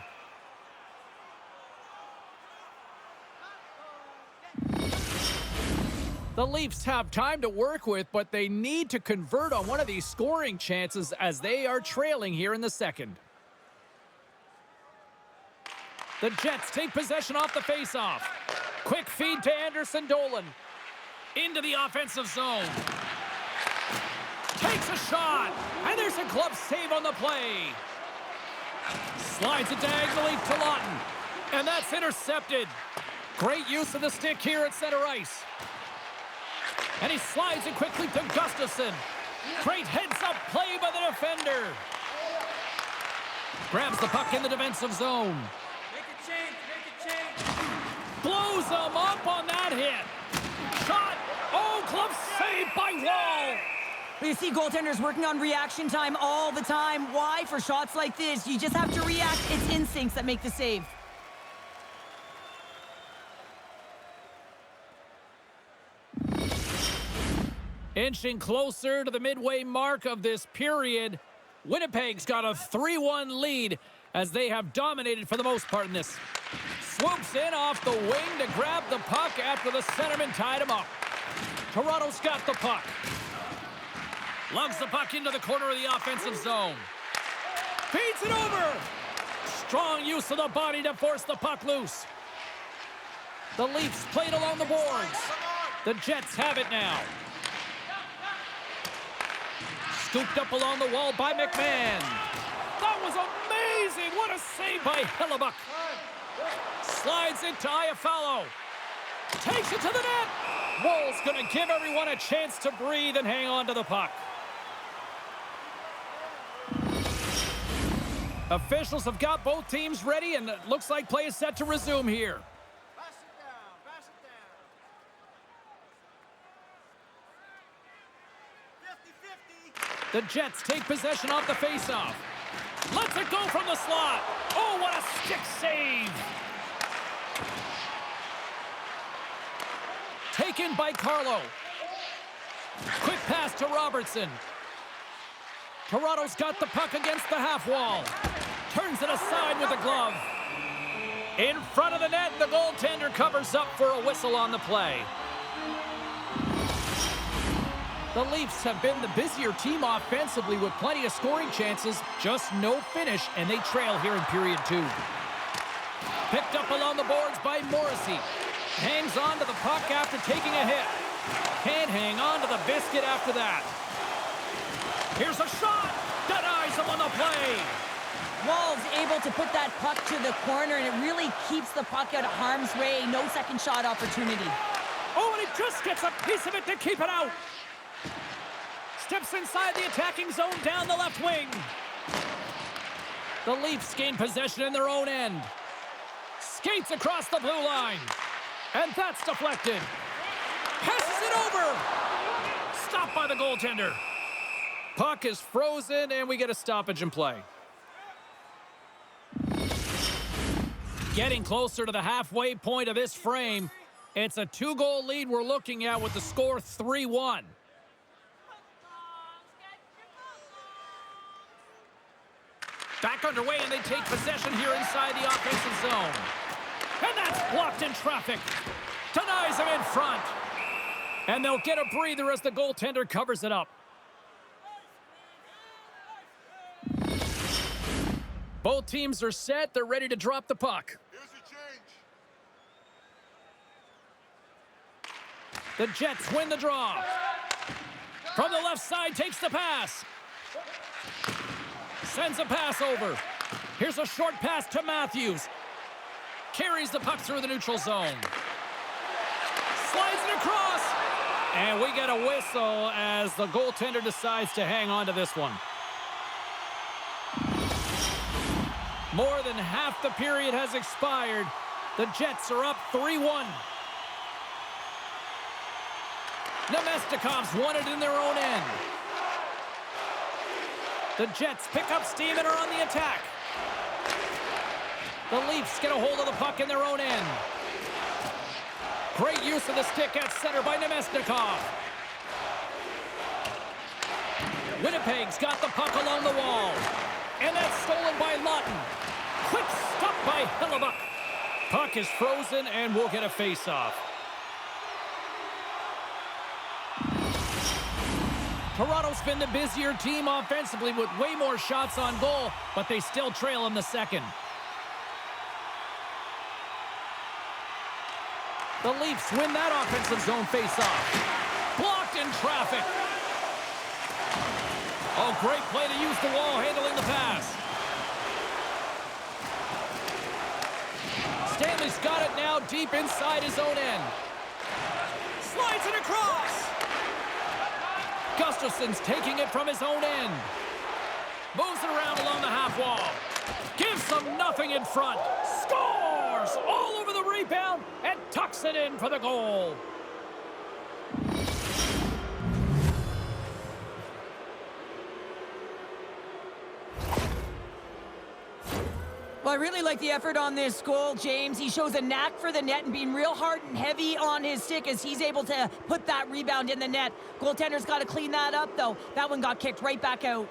The Leafs have time to work with, but they need to convert on one of these scoring chances as they are trailing here in the second. The Jets take possession off the faceoff. Quick feed to Anderson Dolan. Into the offensive zone. Takes a shot, and there's a glove save on the play. Slides it diagonally to Lawton, and that's intercepted. Great use of the stick here at center ice. And he slides it quickly to Gustafsson. Great heads-up play by the defender. Grabs the puck in the defensive zone. Make a change. Blows them up on that hit. Shot. Oh, glove saved by Wall. You see goaltenders working on reaction time all the time. Why? For shots like this, you just have to react. It's instincts that make the save. Inching closer to the midway mark of this period. Winnipeg's got a 3-1 lead as they have dominated for the most part in this. Swoops in off the wing to grab the puck after the centerman tied him up. Toronto's got the puck. Lugs the puck into the corner of the offensive zone. Feeds it over. Strong use of the body to force the puck loose. The Leafs played along the boards. The Jets have it now. Scooped up along the wall by McMahon. That was amazing. What a save by Hellebuck. Slides into Iafallo. Takes it to the net. Woll's going to give everyone a chance to breathe and hang on to the puck. Officials have got both teams ready, and it looks like play is set to resume here. Pass it down, pass it down. 50-50. The Jets take possession off the faceoff. Lets it go from the slot. Oh, what a stick save. Taken by Carlo. Quick pass to Robertson. Toronto's got the puck against the half wall. Turns it aside with a glove. In front of the net, the goaltender covers up for a whistle on the play. The Leafs have been the busier team offensively with plenty of scoring chances, just no finish, and they trail here in period 2. Picked up along the boards by Morrissey. Hangs on to the puck after taking a hit. Can't hang on to the biscuit after that. Here's a shot. Denies him on the play. Woll's able to put that puck to the corner, and it really keeps the puck out of harm's way. No second shot opportunity. Oh, and he just gets a piece of it to keep it out. Steps inside the attacking zone down the left wing. The Leafs gain possession in their own end. Skates across the blue line. And that's deflected. Passes it over. Stopped by the goaltender. Puck is frozen, and we get a stoppage in play. Getting closer to the halfway point of this frame. It's a 2-goal lead we're looking at with the score 3-1. Back underway, and they take possession here inside the offensive zone. And that's blocked in traffic. Denies him in front. And they'll get a breather as the goaltender covers it up. Both teams are set. They're ready to drop the puck. Here's your change. The Jets win the draw. From the left side, takes the pass. Sends a pass over. Here's a short pass to Matthews. Carries the puck through the neutral zone. Slides it across. And we get a whistle as the goaltender decides to hang on to this one. More than half the period has expired. The Jets are up 3-1. Nemestikov's won it in their own end. The Jets pick up steam and are on the attack. The Leafs get a hold of the puck in their own end. Great use of the stick at center by Nemestikov. Winnipeg's got the puck along the wall. And that's stolen by Lawton. Quick stop by Hellebuck. Puck is frozen, and we'll get a face-off. Toronto's been the busier team offensively with way more shots on goal, but they still trail in the second. The Leafs win that offensive zone face-off. Blocked in traffic. Oh, great play to use the wall handling the pass. Stanley's got it now deep inside his own end. Slides it across. Gustafson's taking it from his own end. Moves it around along the half wall. Gives them nothing in front. Scores all over the rebound and tucks it in for the goal. Well, I really like the effort on this goal, James. He shows a knack for the net and being real hard and heavy on his stick as he's able to put that rebound in the net. Goaltender's got to clean that up, though. That one got kicked right back out.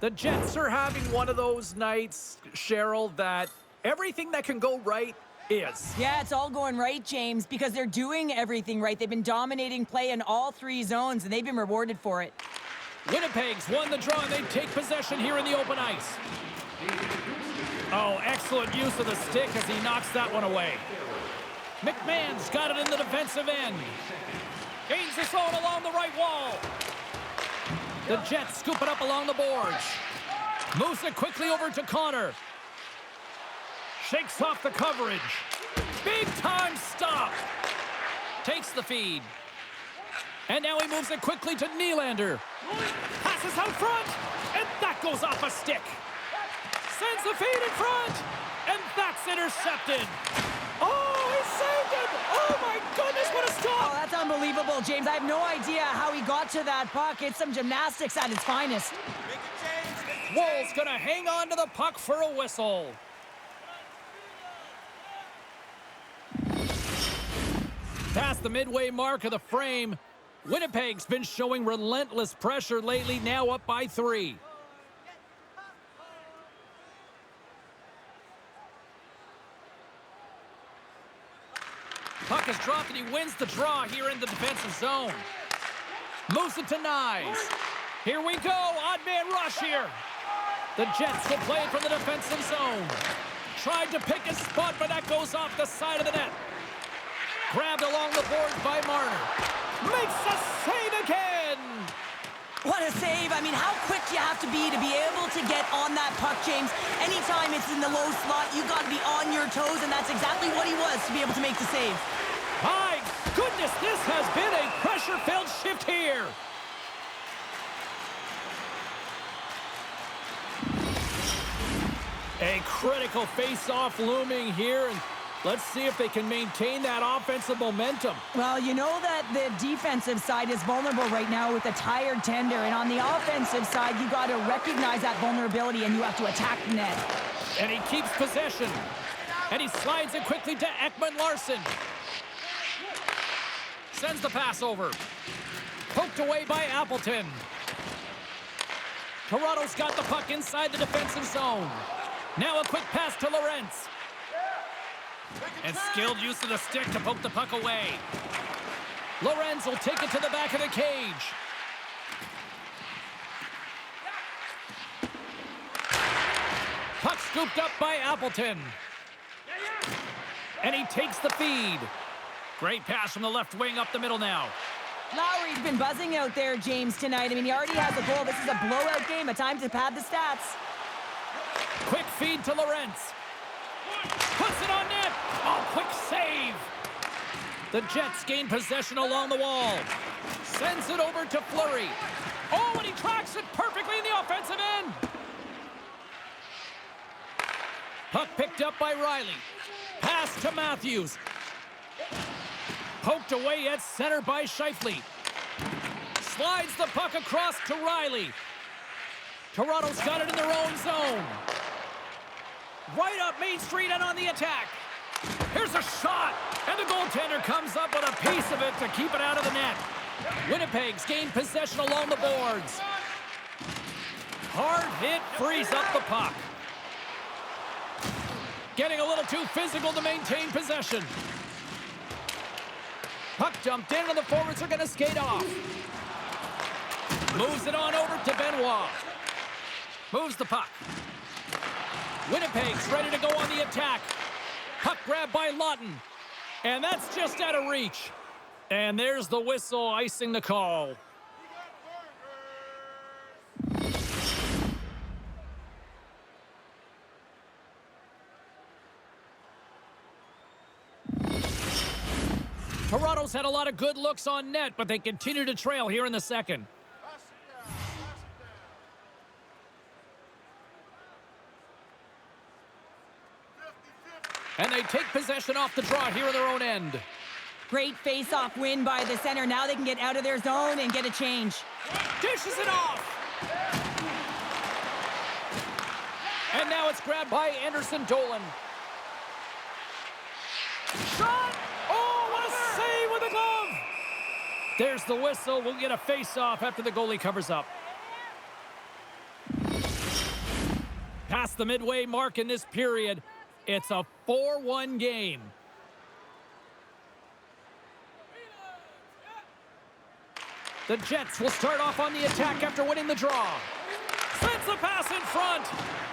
The Jets are having one of those nights, Cheryl, that everything that can go right is. Yeah, it's all going right, James, because they're doing everything right. They've been dominating play in all three zones, and they've been rewarded for it. Winnipeg's won the draw, and they take possession here in the open ice. Oh, excellent use of the stick as he knocks that one away. McMahon's got it in the defensive end. Gains the zone along the right wall. The Jets scoop it up along the boards. Moves it quickly over to Connor. Shakes off the coverage. Big time stop. Takes the feed. And now he moves it quickly to Nylander. Passes out front. And that goes off a stick. Sends the feed in front. And that's intercepted. Oh, he saved it. Oh, my goodness, what a Oh, stop. that's unbelievable, James. I have no idea how he got to that puck. It's some gymnastics at its finest. Wool's going to hang on to the puck for a whistle. Past the midway mark of the frame, Winnipeg's been showing relentless pressure lately, now up by 3. Puck is dropped and he wins the draw here in the defensive zone. Moves it to Nyes. Here we go, odd man rush here. The Jets will play it from the defensive zone. Tried to pick his spot, but that goes off the side of the net. Grabbed along the boards by Marner. Makes a save again! What a save. I mean, how quick do you have to be able to get on that puck, James? Anytime it's in the low slot, you got to be on your toes, and that's exactly what he was to be able to make the save. My goodness, this has been a pressure-filled shift here. A critical face-off looming here, and let's see if they can maintain that offensive momentum. Well, you know that the defensive side is vulnerable right now with a tired tender, and on the offensive side, you got to recognize that vulnerability, and you have to attack the net. And he keeps possession. And he slides it quickly to Ekman-Larsson. Sends the pass over. Poked away by Appleton. Toronto's got the puck inside the defensive zone. Now a quick pass to Lorentz. And skilled use of the stick to poke the puck away. Lorentz will take it to the back of the cage. Puck scooped up by Appleton. And he takes the feed. Great pass from the left wing up the middle now. Lowry's been buzzing out there, James, tonight. I mean, he already has a goal. This is a blowout game, a time to pad the stats. Quick feed to Lorentz. Puts it on net. Oh, quick save. The Jets gain possession along the wall. Sends it over to Fleury. Oh, and he tracks it perfectly in the offensive end. Puck picked up by Riley. Pass to Matthews. Poked away at center by Scheifele. Slides the puck across to Riley. Toronto's got it in their own zone. Right up Main Street and on the attack. Here's a shot. And the goaltender comes up with a piece of it to keep it out of the net. Winnipeg's gained possession along the boards. Hard hit frees up the puck. Getting a little too physical to maintain possession. Puck dumped in and the forwards are going to skate off. Moves it on over to Benoit. Moves the puck. Winnipeg's ready to go on the attack. Puck grabbed by Lawton. And that's just out of reach. And there's the whistle icing the call. Toronto's had a lot of good looks on net, but they continue to trail here in the second. And they take possession off the draw here in their own end. Great face-off win by the center. Now they can get out of their zone and get a change. Dishes it off. And now it's grabbed by Anderson Dolan. Shot! Oh, what a save with the glove! There's the whistle. We'll get a face-off after the goalie covers up. past the midway mark in this period. It's a 4-1 game. The Jets will start off on the attack after winning the draw. Sends the pass in front,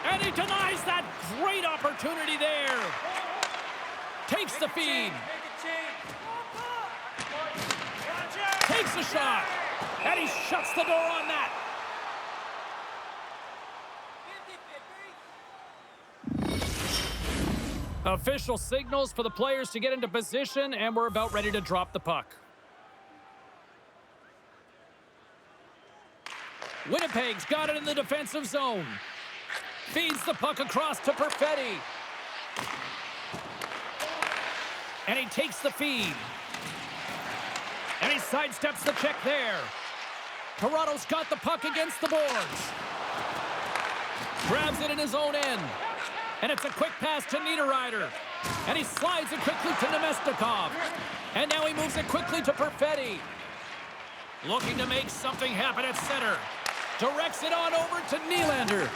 and he denies that great opportunity there. Takes the feed. Takes a shot, and he shuts the door on that. Official signals for the players to get into position, and we're about ready to drop the puck. Winnipeg's got it in the defensive zone. Feeds the puck across to Perfetti. And he takes the feed. And he sidesteps the check there. Toronto's got the puck against the boards. Grabs it in his own end. And it's a quick pass to Niederreiter. And he slides it quickly to Nemestikov. And now he moves it quickly to Perfetti. Looking to make something happen at center. Directs it on over to Nylander.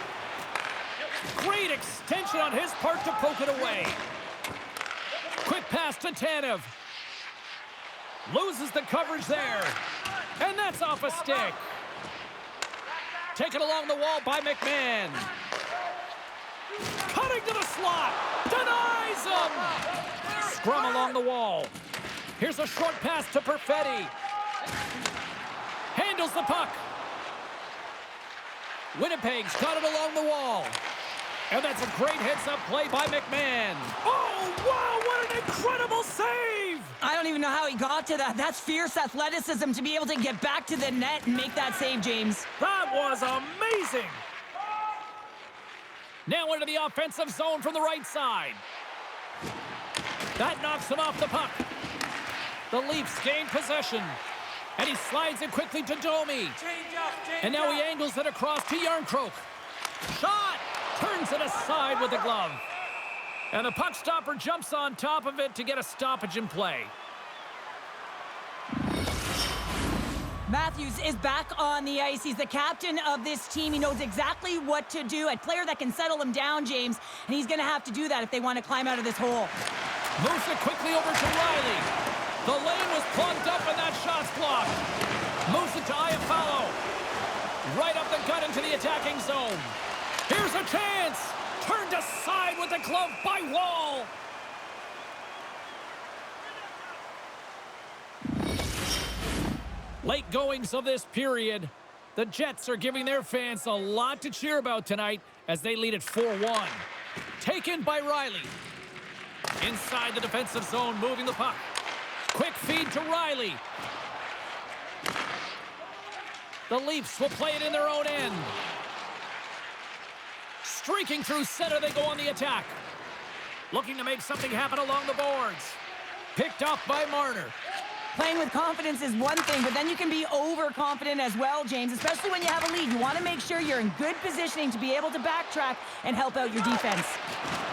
Great extension on his part to poke it away. Quick pass to Tanev. Loses the coverage there. And that's off a stick. Taken along the wall by McMahon. Cutting to the slot. Denies him. Scrum along the wall. Here's a short pass to Perfetti. Handles the puck. Winnipeg's got it along the wall. And that's a great heads-up play by McMahon. Oh, wow, what an incredible save! I don't even know how he got to that. That's fierce athleticism to be able to get back to the net and make that save, James. That was amazing! Now into the offensive zone from the right side. That knocks him off the puck. The Leafs gain possession. And he slides it quickly to Domi. And now he angles it across to Yarncroke. Shot! Turns it aside with the glove. And the puck stopper jumps on top of it to get a stoppage in play. Matthews is back on the ice. He's the captain of this team. He knows exactly what to do. A player that can settle him down, James. And he's going to have to do that if they want to climb out of this hole. Moves it quickly over to Riley. The lane was plugged up and that shot's blocked. Moves it to Iafallo. Right up the gut into the attacking zone. Here's a chance. Turned aside with the glove by Wall. Late goings of this period. The Jets are giving their fans a lot to cheer about tonight as they lead at 4-1. Taken by Riley. Inside the defensive zone, moving the puck. Quick feed to Riley. The Leafs will play it in their own end. Streaking through center, they go on the attack. Looking to make something happen along the boards. Picked off by Marner. Playing with confidence is one thing, but then you can be overconfident as well, James, especially when you have a lead. You want to make sure you're in good positioning to be able to backtrack and help out your defense.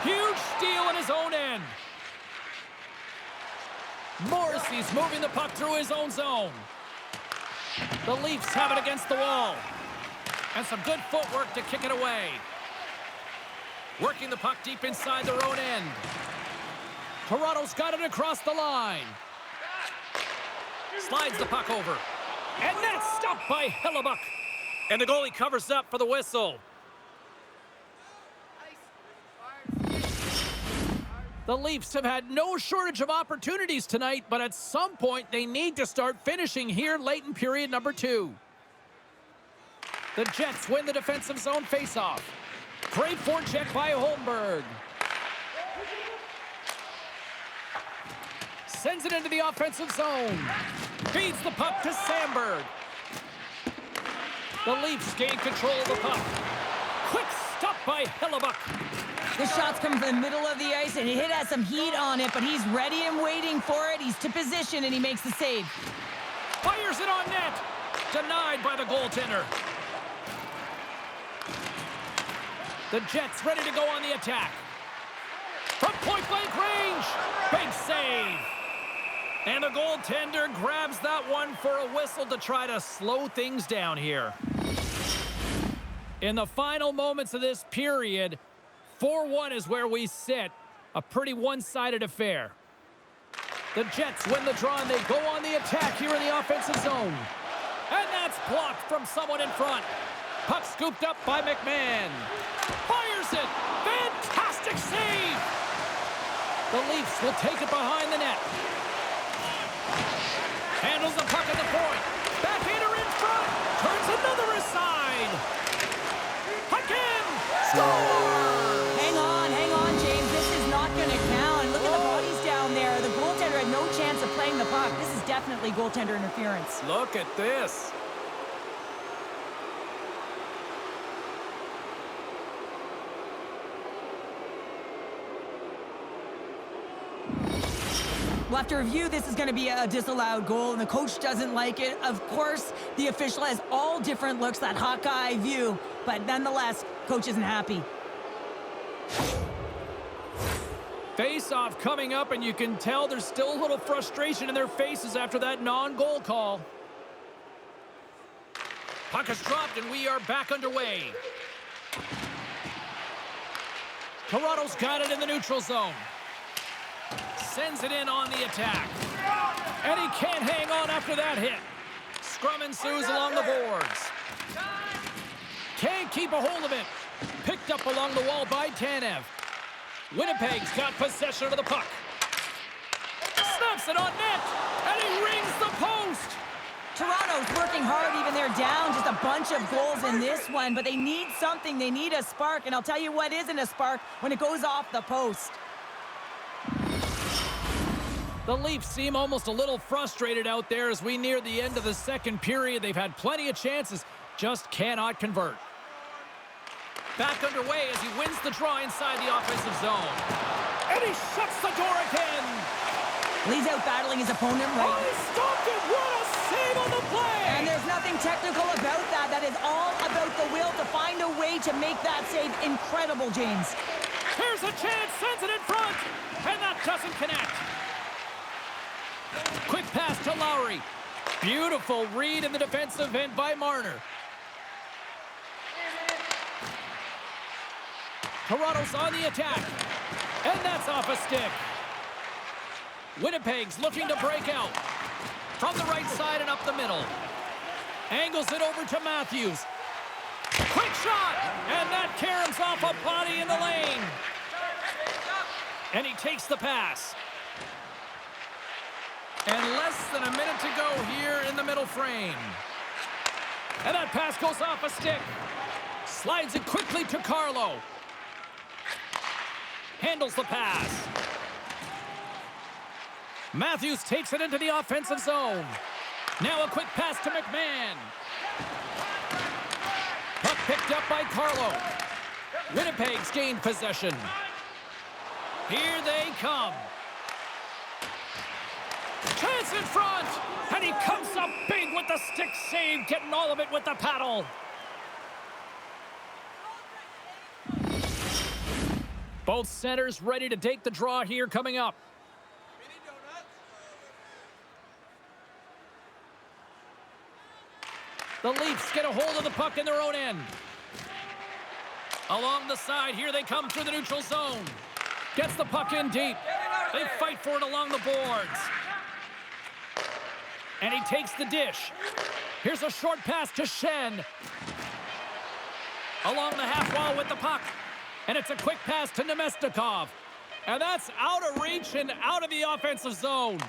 Huge steal in his own end. Morrissey's moving the puck through his own zone. The Leafs have it against the wall. And some good footwork to kick it away. Working the puck deep inside their own end. Toronto's got it across the line. Slides the puck over. And that's stopped by Hellebuck. And the goalie covers up for the whistle. The Leafs have had no shortage of opportunities tonight, but at some point they need to start finishing here late in period number 2. The Jets win the defensive zone faceoff. Great forecheck by Holmberg. Sends it into the offensive zone. Feeds the puck to Sandberg. The Leafs gain control of the puck. Quick stop by Hellebuck. The shot's coming from the middle of the ice, and it has some heat on it, but he's ready and waiting for it. He's to position, and he makes the save. Fires it on net. Denied by the goaltender. The Jets ready to go on the attack. From point-blank range. Big save. And the goaltender grabs that one for a whistle to try to slow things down here. In the final moments of this period, 4-1 is where we sit. A pretty one-sided affair. The Jets win the draw, and they go on the attack here in the offensive zone. And that's blocked from someone in front. Puck scooped up by McMahon. Fires it. Fantastic save. The Leafs will take it behind the net. Handles the puck at the point. Backhander in front. Turns another aside. Again. Score! Hang on, James. This is not going to count. Look at the bodies down there. The goaltender had no chance of playing the puck. This is definitely goaltender interference. Look at this. We'll have to review. This is going to be a disallowed goal, and the coach doesn't like it. Of course, the official has all different looks, that Hawkeye view, but nonetheless, coach isn't happy. Face-off coming up, and you can tell there's still a little frustration in their faces after that non-goal call. Puck is dropped, and we are back underway. Toronto's got it in the neutral zone. Sends it in on the attack. And he can't hang on after that hit. Scrum ensues along the boards. Can't keep a hold of it. Picked up along the wall by Tanev. Winnipeg's got possession of the puck. Snaps it on net. And he rings the post. Toronto's working hard, even they're down just a bunch of goals in this one, but they need something. They need a spark, and I'll tell you what isn't a spark when it goes off the post. The Leafs seem almost a little frustrated out there as we near the end of the second period. They've had plenty of chances, just cannot convert. Back underway as he wins the draw inside the offensive zone. And he shuts the door again. Lee's out battling his opponent right. Oh, he stopped it. What a save on the play. And there's nothing technical about that. That is all about the will to find a way to make that save incredible, James. Here's a chance, sends it in front. And that doesn't connect. Quick pass to Lowry. Beautiful read in the defensive end by Marner. Toronto's on the attack. And that's off a stick. Winnipeg's looking to break out. From the right side and up the middle. Angles it over to Matthews. Quick shot! And that caroms off a body in the lane. And he takes the pass. And less than a minute to go here in the middle frame. And that pass goes off a stick. Slides it quickly to Carlo. Handles the pass. Matthews takes it into the offensive zone. Now a quick pass to McMahon. Puck picked up by Carlo. Winnipeg's gained possession. Here they come. Chance in front, and he comes up big with the stick save, getting all of it with the paddle. Both centers ready to take the draw here coming up. The Leafs get a hold of the puck in their own end. Along the side, here they come through the neutral zone. Gets the puck in deep. They fight for it along the boards. And he takes the dish. Here's a short pass to Shen. Along the half wall with the puck. And it's a quick pass to Nemestikov. And that's out of reach and out of the offensive zone.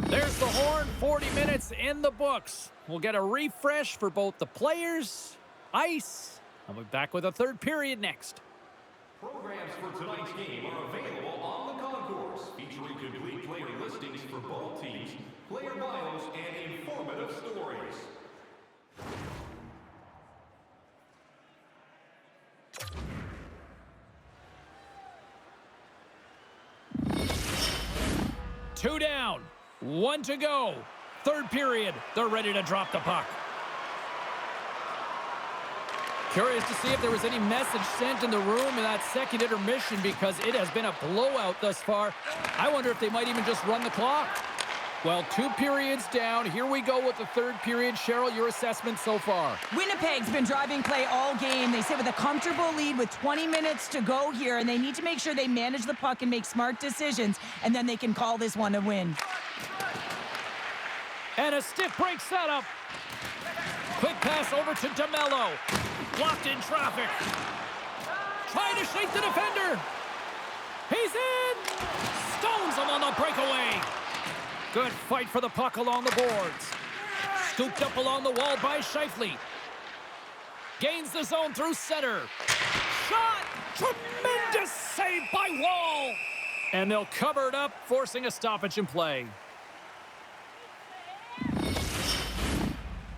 There's the horn, 40 minutes in the books. We'll get a refresh for both the players, ice. I'll be back with a third period next. Programs for tonight's game are available on the concourse, featuring complete player listings for both teams, player bios, and informative stories. Two down, one to go. Third period, they're ready to drop the puck. Curious to see if there was any message sent in the room in that second intermission because it has been a blowout thus far. I wonder if they might even just run the clock. Well, 2 periods down. Here we go with the third period. Cheryl, your assessment so far? Winnipeg's been driving play all game. They sit with a comfortable lead with 20 minutes to go here, and they need to make sure they manage the puck and make smart decisions, and then they can call this one a win. And a stick break setup. Quick pass over to DeMello. Blocked in traffic. Trying to shake the defender. He's in. Stones him on the breakaway. Good fight for the puck along the boards. Scooped up along the wall by Scheifele. Gains the zone through center. Shot! Tremendous save by Wall! And they'll cover it up, forcing a stoppage in play.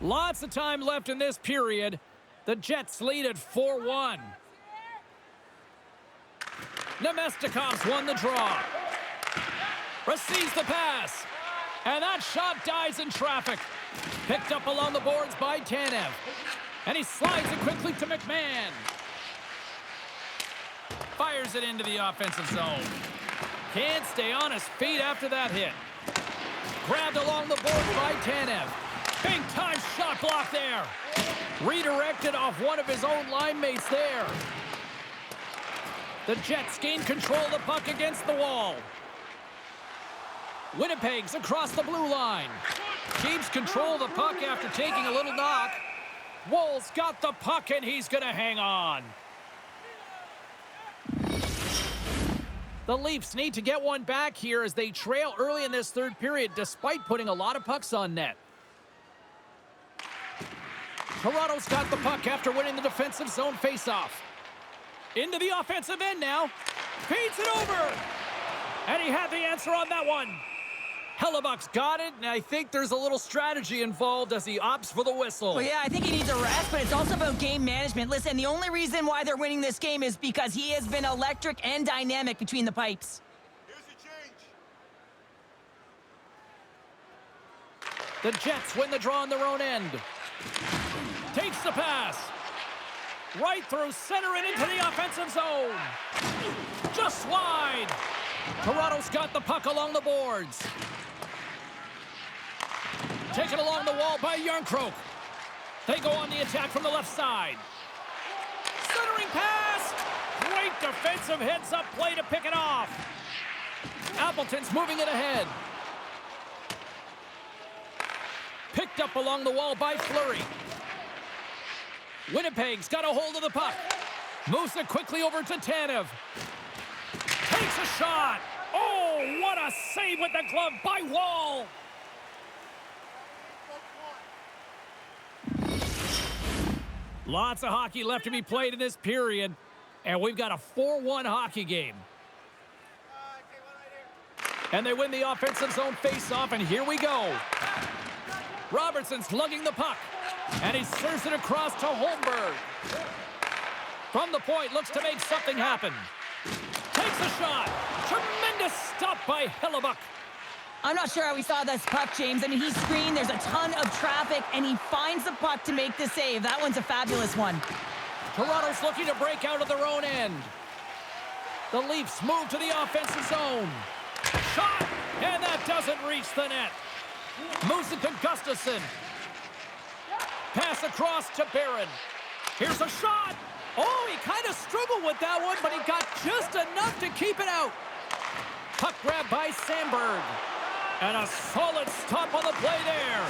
Lots of time left in this period. The Jets lead at 4-1. Nemestikov's won the draw. Receives the pass. And that shot dies in traffic. Picked up along the boards by Tanev. And he slides it quickly to McMahon. Fires it into the offensive zone. Can't stay on his feet after that hit. Grabbed along the boards by Tanev. Big time shot block there. Redirected off one of his own line mates there. The Jets gain control of the puck against the wall. Winnipeg's across the blue line. Keeps control of the puck after taking a little knock. Woll's got the puck and he's going to hang on. The Leafs need to get one back here as they trail early in this third period despite putting a lot of pucks on net. Toronto's got the puck after winning the defensive zone faceoff. Into the offensive end now. Feeds it over. And he had the answer on that one. Hellebuck's got it, and I think there's a little strategy involved as he opts for the whistle. Well, yeah, I think he needs a rest, but it's also about game management. Listen, the only reason why they're winning this game is because he has been electric and dynamic between the pipes. Here's the change. The Jets win the draw on their own end. Takes the pass. Right through center and into the offensive zone. Just wide. Toronto's got the puck along the boards. Taken along the wall by Yarncroke. They go on the attack from the left side. Centering pass. Great defensive heads-up play to pick it off. Appleton's moving it ahead. Picked up along the wall by Fleury. Winnipeg's got a hold of the puck. Moves it quickly over to Tanev. Takes a shot. Oh, what a save with the glove by Wall. Lots of hockey left to be played in this period, and we've got a 4-1 hockey game. And they win the offensive zone face-off, and here we go. Robertson's lugging the puck, and he serves it across to Holmberg. From the point, looks to make something happen. Takes a shot. Tremendous stop by Hellebuck. I'm not sure how he saw this puck, James. I mean, he's screened, there's a ton of traffic, and he finds the puck to make the save. That one's a fabulous one. Toronto's looking to break out of their own end. The Leafs move to the offensive zone. Shot, and that doesn't reach the net. Moves it to Gustafsson. Pass across to Barron. Here's a shot. Oh, he kind of struggled with that one, but he got just enough to keep it out. Puck grab by Sandberg. And a solid stop on the play there.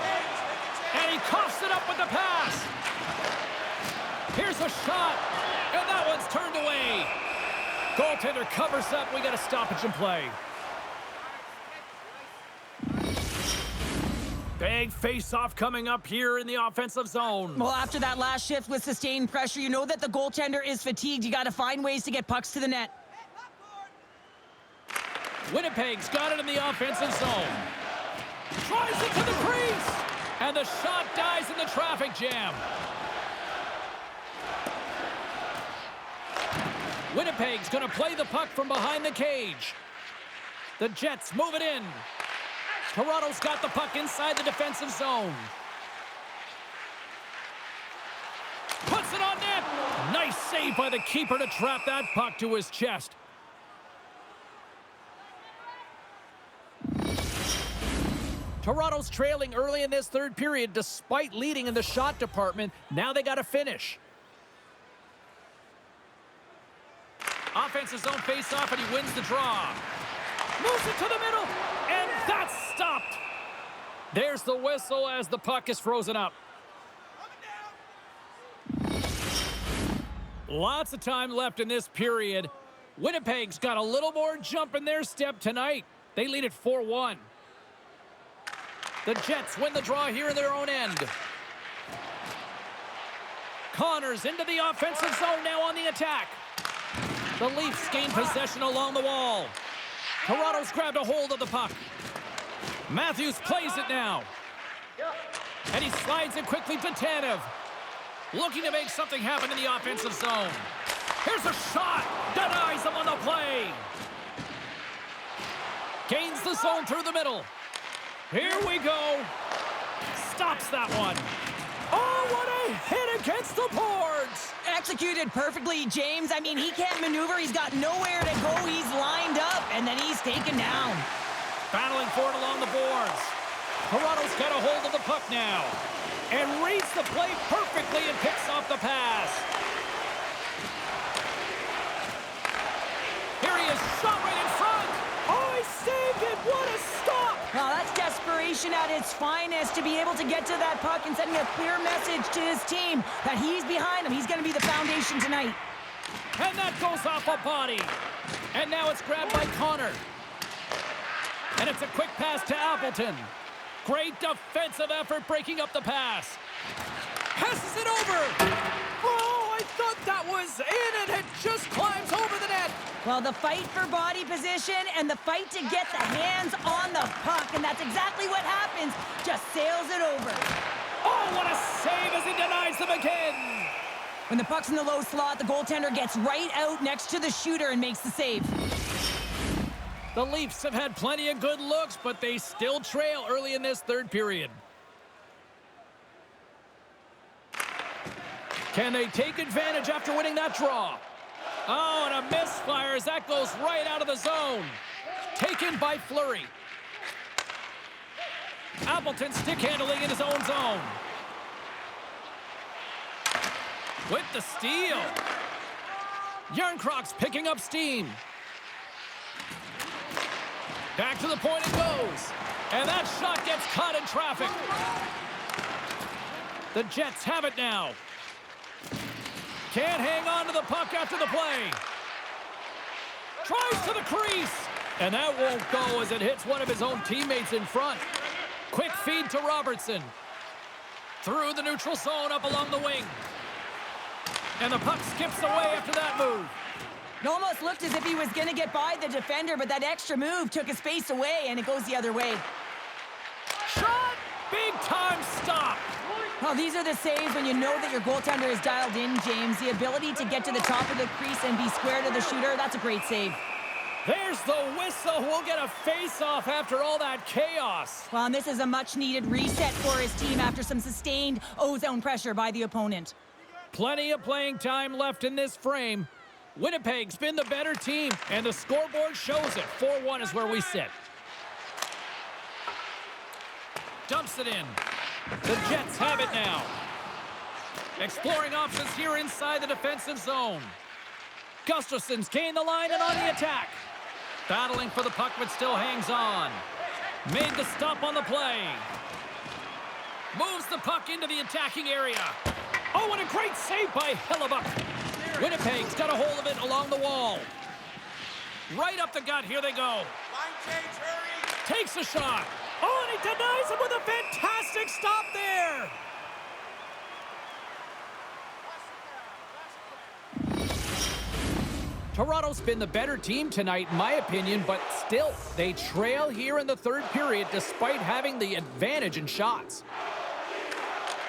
And he coughs it up with the pass. Here's a shot. And that one's turned away. Goaltender covers up. We got a stoppage in play. Big face-off coming up here in the offensive zone. Well, after that last shift with sustained pressure, you know that the goaltender is fatigued. You got to find ways to get pucks to the net. Winnipeg's got it in the offensive zone. Tries it to the crease. And the shot dies in the traffic jam. Winnipeg's going to play the puck from behind the cage. The Jets move it in. Toronto's got the puck inside the defensive zone. Puts it on net. Nice save by the keeper to trap that puck to his chest. Toronto's trailing early in this third period despite leading in the shot department. Now they got to finish. Offensive zone face-off, and he wins the draw. Moves it to the middle, and that's stopped. There's the whistle as the puck is frozen up. Lots of time left in this period. Winnipeg's got a little more jump in their step tonight. They lead it 4-1. The Jets win the draw here in their own end. Connors into the offensive zone now on the attack. The Leafs gain possession along the wall. Toronto's grabbed a hold of the puck. Matthews plays it now. And he slides it quickly to Tanev. Looking to make something happen in the offensive zone. Here's a shot. Denies him on the play. Gains the zone through the middle. Here we go. Stops that one. Oh, what a hit against the boards. Executed perfectly, James. I mean, he can't maneuver. He's got nowhere to go. He's lined up, and then he's taken down. Battling for it along the boards. Toronto's got a hold of the puck now. And reads the play perfectly and picks off the pass. Here he is, shot right in front. Oh, he saved it. What a stop. Well, that's desperation at its finest to be able to get to that puck and sending a clear message to his team that he's behind him. He's going to be the foundation tonight. And that goes off a body. And now it's grabbed by Connor. And it's a quick pass to Appleton. Great defensive effort breaking up the pass. Passes it over. Oh, I thought that was in, and it just climbs over the net. Well, the fight for body position and the fight to get the hands on the puck, and that's exactly what happens. Just sails it over. Oh, what a save as he denies them again. When the puck's in the low slot, the goaltender gets right out next to the shooter and makes the save. The Leafs have had plenty of good looks, but they still trail early in this third period. Can they take advantage after winning that draw? Oh, and a misfire as that goes right out of the zone. Taken by Fleury. Appleton stick handling in his own zone. With the steal. Yarncrocs picking up steam. Back to the point it goes. And that shot gets caught in traffic. The Jets have it now. Can't hang on to the puck after the play. Tries to the crease. And that won't go as it hits one of his own teammates in front. Quick feed to Robertson. Through the neutral zone up along the wing. And the puck skips away after that move. It almost looked as if he was going to get by the defender, but that extra move took his space away, and it goes the other way. Shot! Big time stop! Well, these are the saves when you know that your goaltender is dialed in, James. The ability to get to the top of the crease and be square to the shooter, that's a great save. There's the whistle. We'll get a face-off after all that chaos. Well, and this is a much-needed reset for his team after some sustained O-zone pressure by the opponent. Plenty of playing time left in this frame. Winnipeg's been the better team, and the scoreboard shows it. 4-1 is where we sit. Dumps it in. The Jets have it now. Exploring options here inside the defensive zone. Gustafson's gained the line and on the attack. Battling for the puck, but still hangs on. Made the stop on the play. Moves the puck into the attacking area. Oh, what a great save by Hellebuck. Winnipeg's got a hold of it along the wall. Right up the gut. Here they go. Line change, hurry! Takes a shot. Oh, and he denies him with a fantastic stop there. Toronto's been the better team tonight, in my opinion, but still, they trail here in the third period despite having the advantage in shots.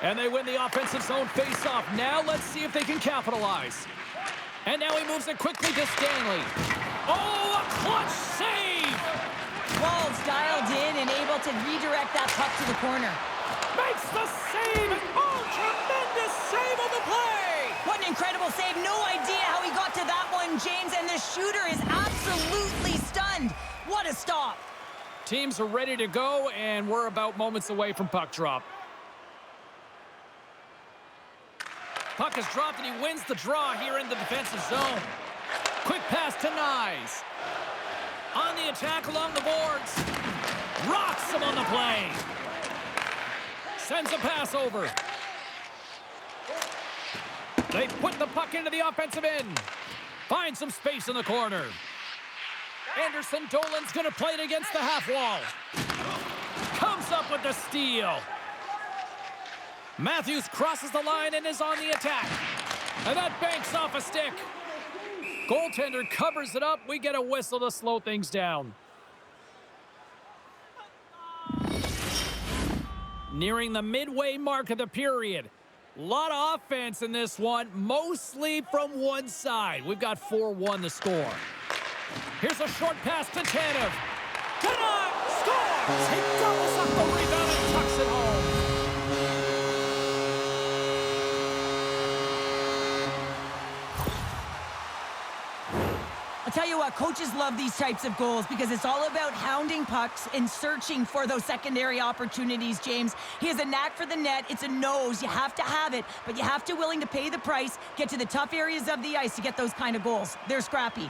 And they win the offensive zone face-off. Now let's see if they can capitalize. And now he moves it quickly to Stanley. Oh, a clutch save! Walls dialed in and able to redirect that puck to the corner. Makes the save! Oh, tremendous save on the play! What an incredible save. No idea how he got to that one, James, and the shooter is absolutely stunned. What a stop. teams are ready to go, and we're about moments away from puck drop. Puck is dropped, and he wins the draw here in the defensive zone. Quick pass to Nyes. On the attack along the boards. Rocks him on the play. Sends a pass over. They put the puck into the offensive end. Find some space in the corner. Anderson Dolan's going to play it against the half wall. Comes up with the steal. Matthews crosses the line and is on the attack. And that banks off a stick. Goaltender covers it up. We get a whistle to slow things down. Nearing the midway mark of the period. A lot of offense in this one, mostly from one side. We've got 4-1 the score. Here's a short pass to Tanev. Tanev scores! He doubles up the rebound and tucks it home. I'll tell you what, coaches love these types of goals because it's all about hounding pucks and searching for those secondary opportunities, James. He has a knack for the net. It's a nose. You have to have it, but you have to willing to pay the price, get to the tough areas of the ice to get those kind of goals. They're scrappy.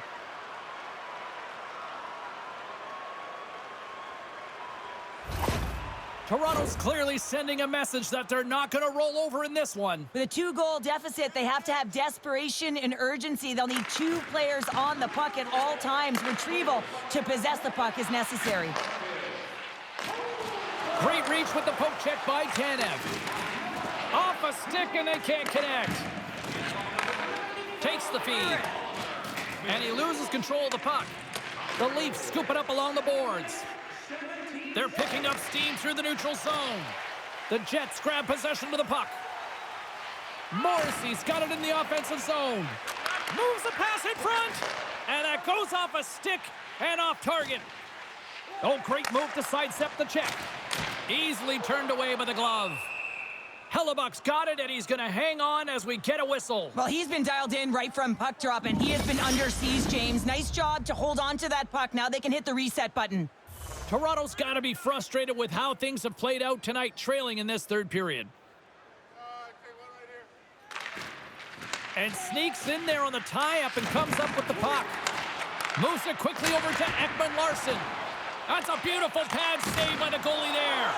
Toronto's clearly sending a message that they're not going to roll over in this one. With a 2-goal deficit, they have to have desperation and urgency. They'll need 2 players on the puck at all times. Retrieval to possess the puck is necessary. Great reach with the poke check by Tanev. Off a stick and they can't connect. Takes the feed. And he loses control of the puck. The Leafs scoop it up along the boards. They're picking up steam through the neutral zone. The Jets grab possession to the puck. Morrissey's got it in the offensive zone. Moves the pass in front. And that goes off a stick and off target. Oh, great move to sidestep the check. Easily turned away by the glove. Hellebuck's got it, and he's going to hang on as we get a whistle. Well, he's been dialed in right from puck drop, and he has been under siege, James. Nice job to hold on to that puck. Now they can hit the reset button. Toronto's got to be frustrated with how things have played out tonight, trailing in this third period. And sneaks in there on the tie-up and comes up with the puck. Moves it quickly over to Ekman Larsson. That's a beautiful pad save by the goalie there.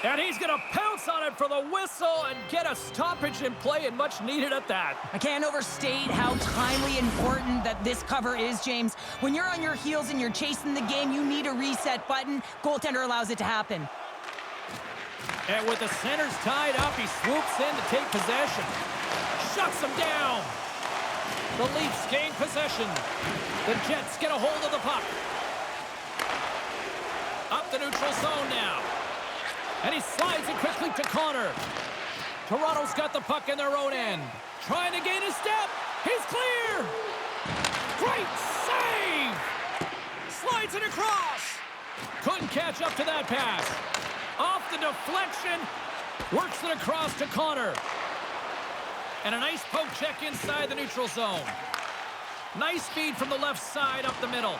And he's going to pounce on it for the whistle and get a stoppage in play, and much needed at that. I can't overstate how timely and important that this cover is, James. When you're on your heels and you're chasing the game, you need a reset button. Goaltender allows it to happen. And with the centers tied up, he swoops in to take possession. Shuts him down. The Leafs gain possession. The Jets get a hold of the puck. Up the neutral zone now. And he slides it quickly to Connor. Toronto's got the puck in their own end. Trying to gain a step. He's clear. Great save. Slides it across. Couldn't catch up to that pass. Off the deflection. Works it across to Connor. And a nice poke check inside the neutral zone. Nice feed from the left side up the middle.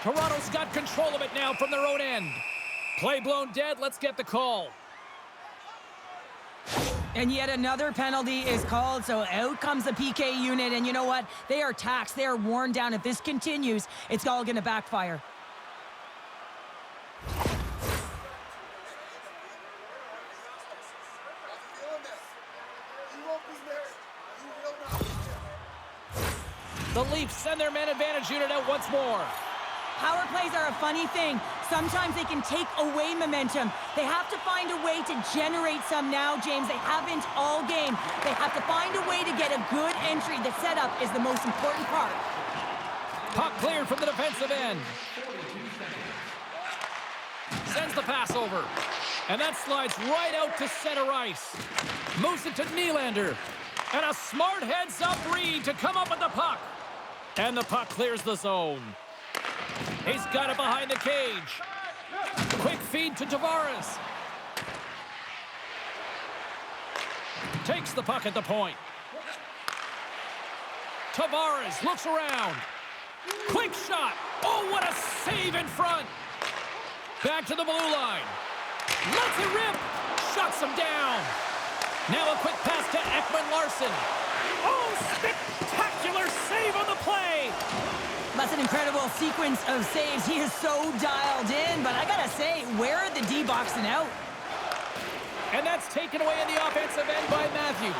Toronto's got control of it now from their own end. Play blown dead. Let's get the call. And yet another penalty is called, so out comes the PK unit. And you know what? They are taxed. They are worn down. If this continues, it's all going to backfire. The Leafs send their man advantage unit out once more. Power plays are a funny thing. Sometimes they can take away momentum. They have to find a way to generate some now, James. They haven't all game. They have to find a way to get a good entry. The setup is the most important part. Puck cleared from the defensive end. Sends the pass over. And that slides right out to center ice. Moves it to Nylander. And a smart heads-up read to come up with the puck. And the puck clears the zone. He's got it behind the cage. Quick feed to Tavares. Takes the puck at the point. Tavares looks around. Quick shot. Oh, what a save in front. Back to the blue line. Lets it rip. Shuts him down. Now a quick pass to Ekman-Larsson. Oh, spectacular save on the play. That's an incredible sequence of saves. He is so dialed in, but I gotta say, where are the D boxing out? And that's taken away in the offensive end by Matthews.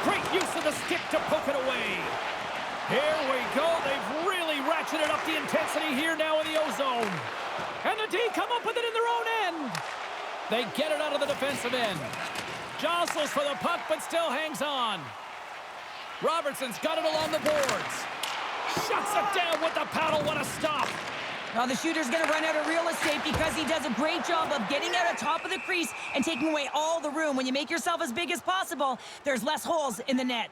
Great use of the stick to poke it away. Here we go. They've really ratcheted up the intensity here now in the O-zone. And the D come up with it in their own end. They get it out of the defensive end. Jostles for the puck, but still hangs on. Robertson's got it along the boards. Shuts it down with the paddle. What a stop. Now the shooter's going to run out of real estate because he does a great job of getting out of top of the crease and taking away all the room. When you make yourself as big as possible, there's less holes in the net.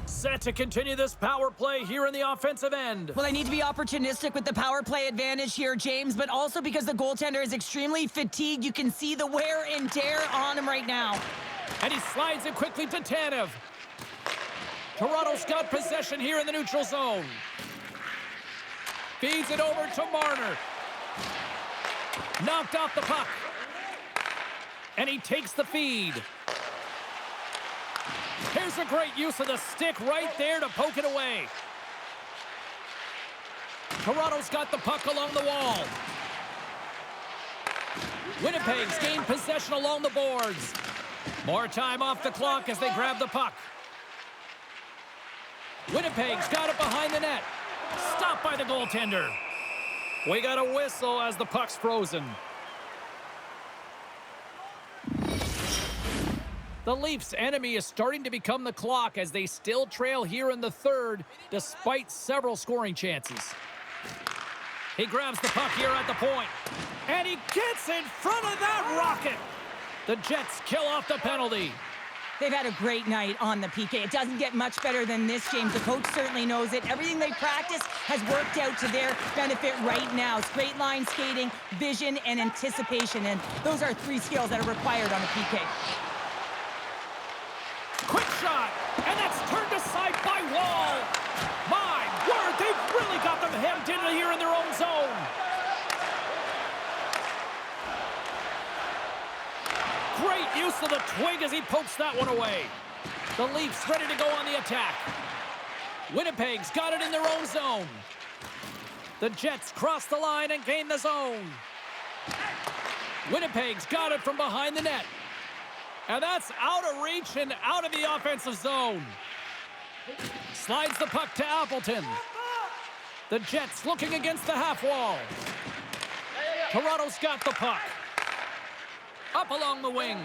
Set to continue this power play here in the offensive end. Well, they need to be opportunistic with the power play advantage here, James, but also because the goaltender is extremely fatigued. You can see the wear and tear on him right now. And he slides it quickly to Tanev. Toronto's got possession here in the neutral zone. Feeds it over to Marner. Knocked off the puck. And he takes the feed. Here's a great use of the stick right there to poke it away. Toronto's got the puck along the wall. Winnipeg's gained possession along the boards. More time off the clock as they grab the puck. Winnipeg's got it behind the net. Stopped by the goaltender. We got a whistle as the puck's frozen. The Leafs' enemy is starting to become the clock as they still trail here in the third despite several scoring chances. He grabs the puck here at the point. And he gets in front of that rocket. The Jets kill off the penalty. They've had a great night on the PK. It doesn't get much better than this, James. The coach certainly knows it. Everything they practice has worked out to their benefit right now. Straight line skating, vision, and anticipation. And those are three skills that are required on the PK. Quick shot, and that's turned aside by Wall. My word, they've really got them hemmed in here in their own zone. Great use of the twig as he pokes that one away. The Leafs ready to go on the attack. Winnipeg's got it in their own zone. The Jets cross the line and gain the zone. Winnipeg's got it from behind the net. And that's out of reach and out of the offensive zone. Slides the puck to Appleton. The Jets looking against the half wall. Toronto's got the puck. Up along the wing.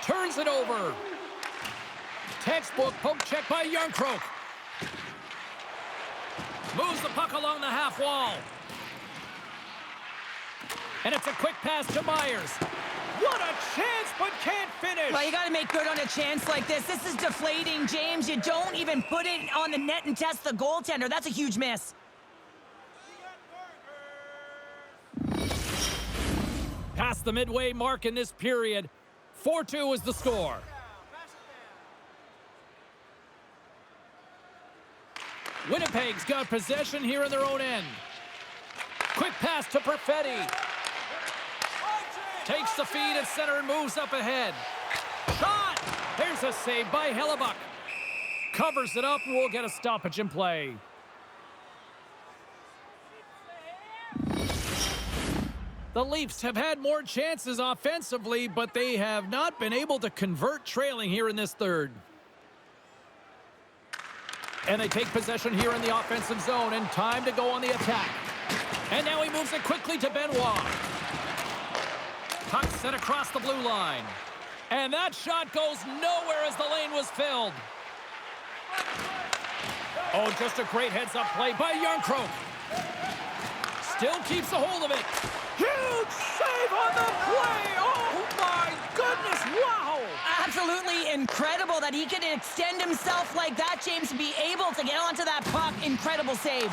Turns it over. Textbook poke check by Järnkrok. Moves the puck along the half wall. And it's a quick pass to Myers. What a chance, but can't finish. Well, you got to make good on a chance like this. This is deflating, James. You don't even put it on the net and test the goaltender. That's a huge miss. Past the midway mark in this period. 4-2 is the score. Winnipeg's got possession here in their own end. Quick pass to Perfetti. Takes the feed at center and moves up ahead. Shot! There's a save by Hellebuck. Covers it up and we'll get a stoppage in play. The Leafs have had more chances offensively, but they have not been able to convert trailing here in this third. And they take possession here in the offensive zone and time to go on the attack. And now he moves it quickly to Benoit. Puck set across the blue line. And that shot goes nowhere as the lane was filled. Oh, just a great heads-up play by Järnkrok. Still keeps a hold of it. Huge save on the play! Oh my goodness, wow! Absolutely incredible that he can extend himself like that, James, to be able to get onto that puck. Incredible save.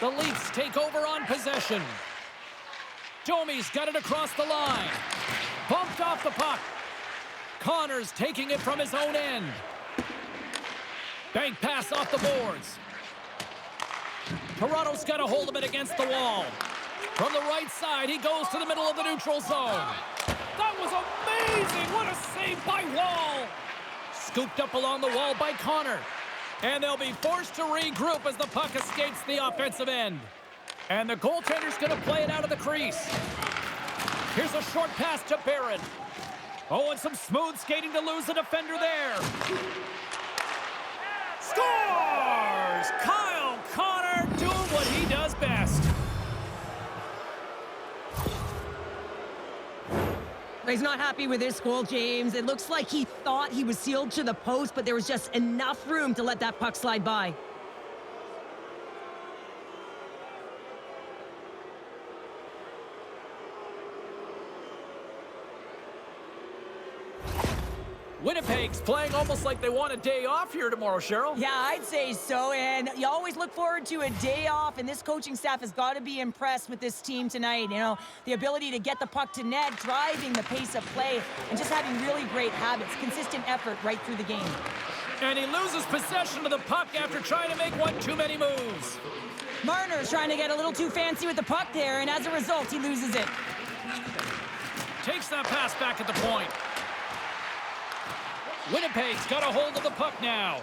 The Leafs take over on possession. Domi's got it across the line. Bumped off the puck. Connors taking it from his own end. Bank pass off the boards. Toronto's got a hold of it against the wall. From the right side, he goes to the middle of the neutral zone. That was amazing! What a save by Wall! Scooped up along the wall by Connor. And they'll be forced to regroup as the puck escapes the offensive end. And the goaltender's going to play it out of the crease. Here's a short pass to Barron. Oh, and some smooth skating to lose the defender there. Scores! Kyle Connor doing what he does best. He's not happy with this goal, James. It looks like he thought he was sealed to the post, but there was just enough room to let that puck slide by. Winnipeg's playing almost like they want a day off here tomorrow, Cheryl. Yeah, I'd say so, and you always look forward to a day off, and this coaching staff has got to be impressed with this team tonight. You know, the ability to get the puck to net, driving the pace of play, and just having really great habits, consistent effort right through the game. And he loses possession of the puck after trying to make one too many moves. Marner's trying to get a little too fancy with the puck there, and as a result, he loses it. Takes that pass back at the point. Winnipeg's got a hold of the puck now.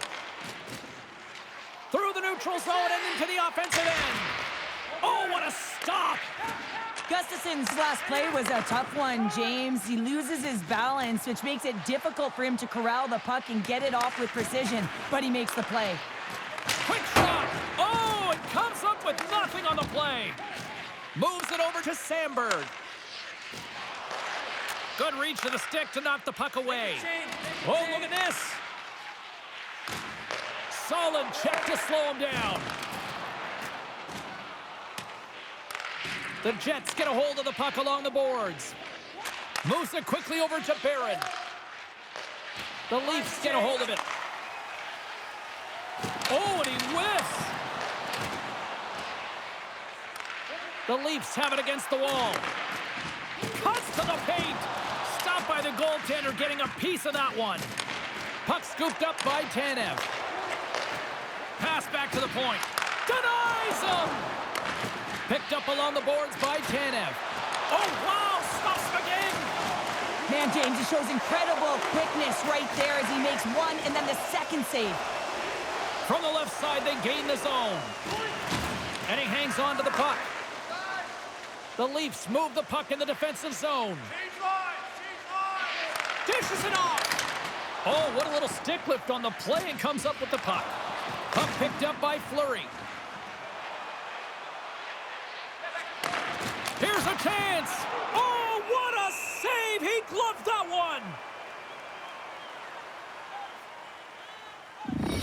Through the neutral zone and into the offensive end. Oh, what a stop! Gustafson's last play was a tough one, James. He loses his balance, which makes it difficult for him to corral the puck and get it off with precision, but he makes the play. Quick shot! Oh, it comes up with nothing on the play. Moves it over to Sandberg. Good reach to the stick to knock the puck away. Oh, look at this. Solid check to slow him down. The Jets get a hold of the puck along the boards. Moves it quickly over to Barron. The Leafs get a hold of it. Oh, and he whiffs. The Leafs have it against the wall. Cuts to the paint. Stopped by the goaltender, getting a piece of that one. Puck scooped up by Tanev. Pass back to the point. Denies him! Picked up along the boards by Tanev. Oh, wow! Stops him again! Man, James, he shows incredible quickness right there as he makes one and then the second save. From the left side, they gain the zone. And he hangs on to the puck. The Leafs move the puck in the defensive zone. Dishes it off. Oh, what a little stick lift on the play and comes up with the puck. Puck picked up by Fleury. Here's a chance. Oh, what a save. He gloved that one.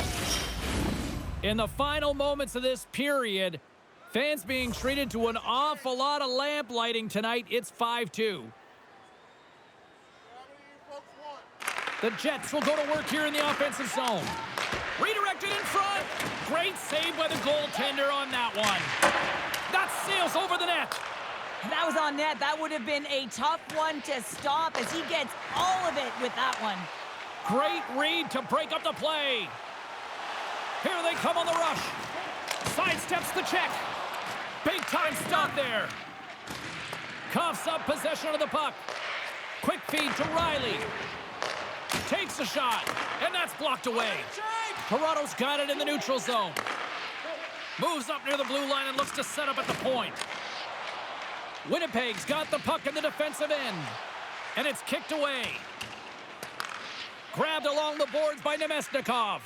In the final moments of this period, fans being treated to an awful lot of lamp lighting tonight. It's 5-2. The Jets will go to work here in the offensive zone. Redirected in front. Great save by the goaltender on that one. That sails over the net. If that was on net, that would have been a tough one to stop as he gets all of it with that one. Great read to break up the play. Here they come on the rush. Sidesteps the check. Big time stop there. Coughs up possession of the puck. Quick feed to Riley. Takes a shot, and that's blocked away. Toronto's got it in the neutral zone. Moves up near the blue line and looks to set up at the point. Winnipeg's got the puck in the defensive end, and it's kicked away. Grabbed along the boards by Nemesnikov.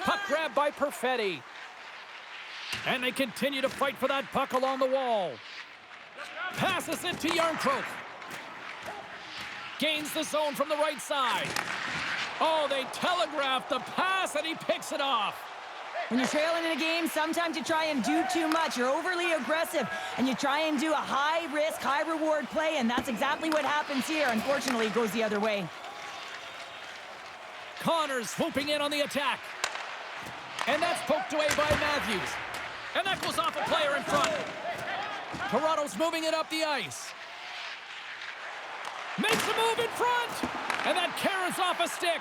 Puck grabbed by Perfetti. And they continue to fight for that puck along the wall. Passes it to Yarncroke. Gains the zone from the right side. Oh, they telegraph the pass, and he picks it off. When you're trailing in a game, sometimes you try and do too much. You're overly aggressive, and you try and do a high-risk, high-reward play, and that's exactly what happens here. Unfortunately, it goes the other way. Connors swooping in on the attack. And that's poked away by Matthews. And that goes off a player in front. Toronto's moving it up the ice. Makes a move in front. And that carries off a stick.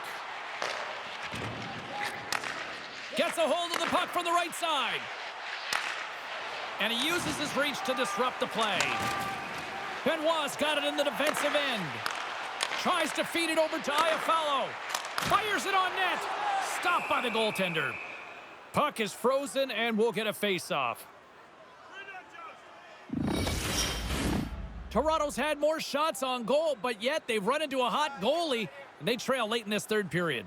Gets a hold of the puck from the right side. And he uses his reach to disrupt the play. Benoit's got it in the defensive end. Tries to feed it over to Iafallo. Fires it on net. Stopped by the goaltender. Puck is frozen and we'll get a face-off. Toronto's had more shots on goal, but yet they've run into a hot goalie, and they trail late in this third period.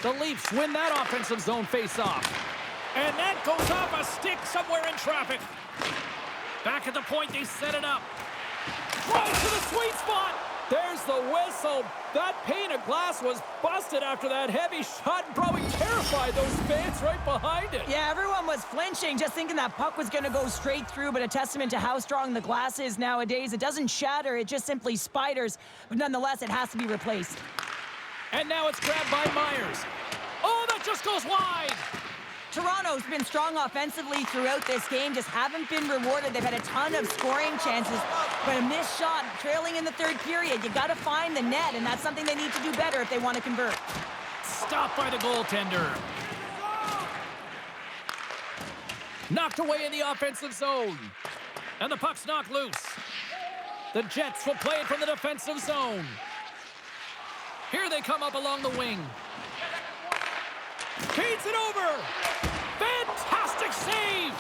The Leafs win that offensive zone face-off. And that goes off a stick somewhere in traffic. Back at the point, they set it up. Right to the sweet spot. There's the whistle. That pane of glass was busted after that heavy shot and probably terrified those fans right behind it. Yeah, everyone was flinching, just thinking that puck was going to go straight through, but a testament to how strong the glass is nowadays. It doesn't shatter, it just simply spiders, but nonetheless, it has to be replaced. And now it's grabbed by Myers. Oh, that just goes wide. Toronto's been strong offensively throughout this game, just haven't been rewarded. They've had a ton of scoring chances, but a missed shot trailing in the third period. You got to find the net, and that's something they need to do better if they want to convert. Stopped by the goaltender. Knocked away in the offensive zone. And the puck's knocked loose. The Jets will play it from the defensive zone. Here they come up along the wing. Feeds it over. Fantastic save.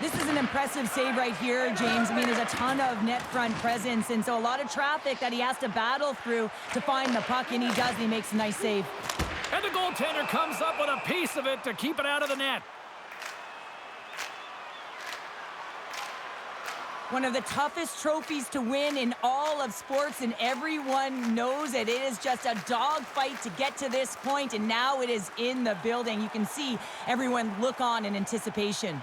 This is an impressive save right here, James. I mean, there's a ton of net front presence, and so a lot of traffic that he has to battle through to find the puck, and he does, and he makes a nice save. And the goaltender comes up with a piece of it to keep it out of the net. One of the toughest trophies to win in all of sports, and everyone knows it. It is just a dogfight to get to this point, and now it is in the building. You can see everyone look on in anticipation.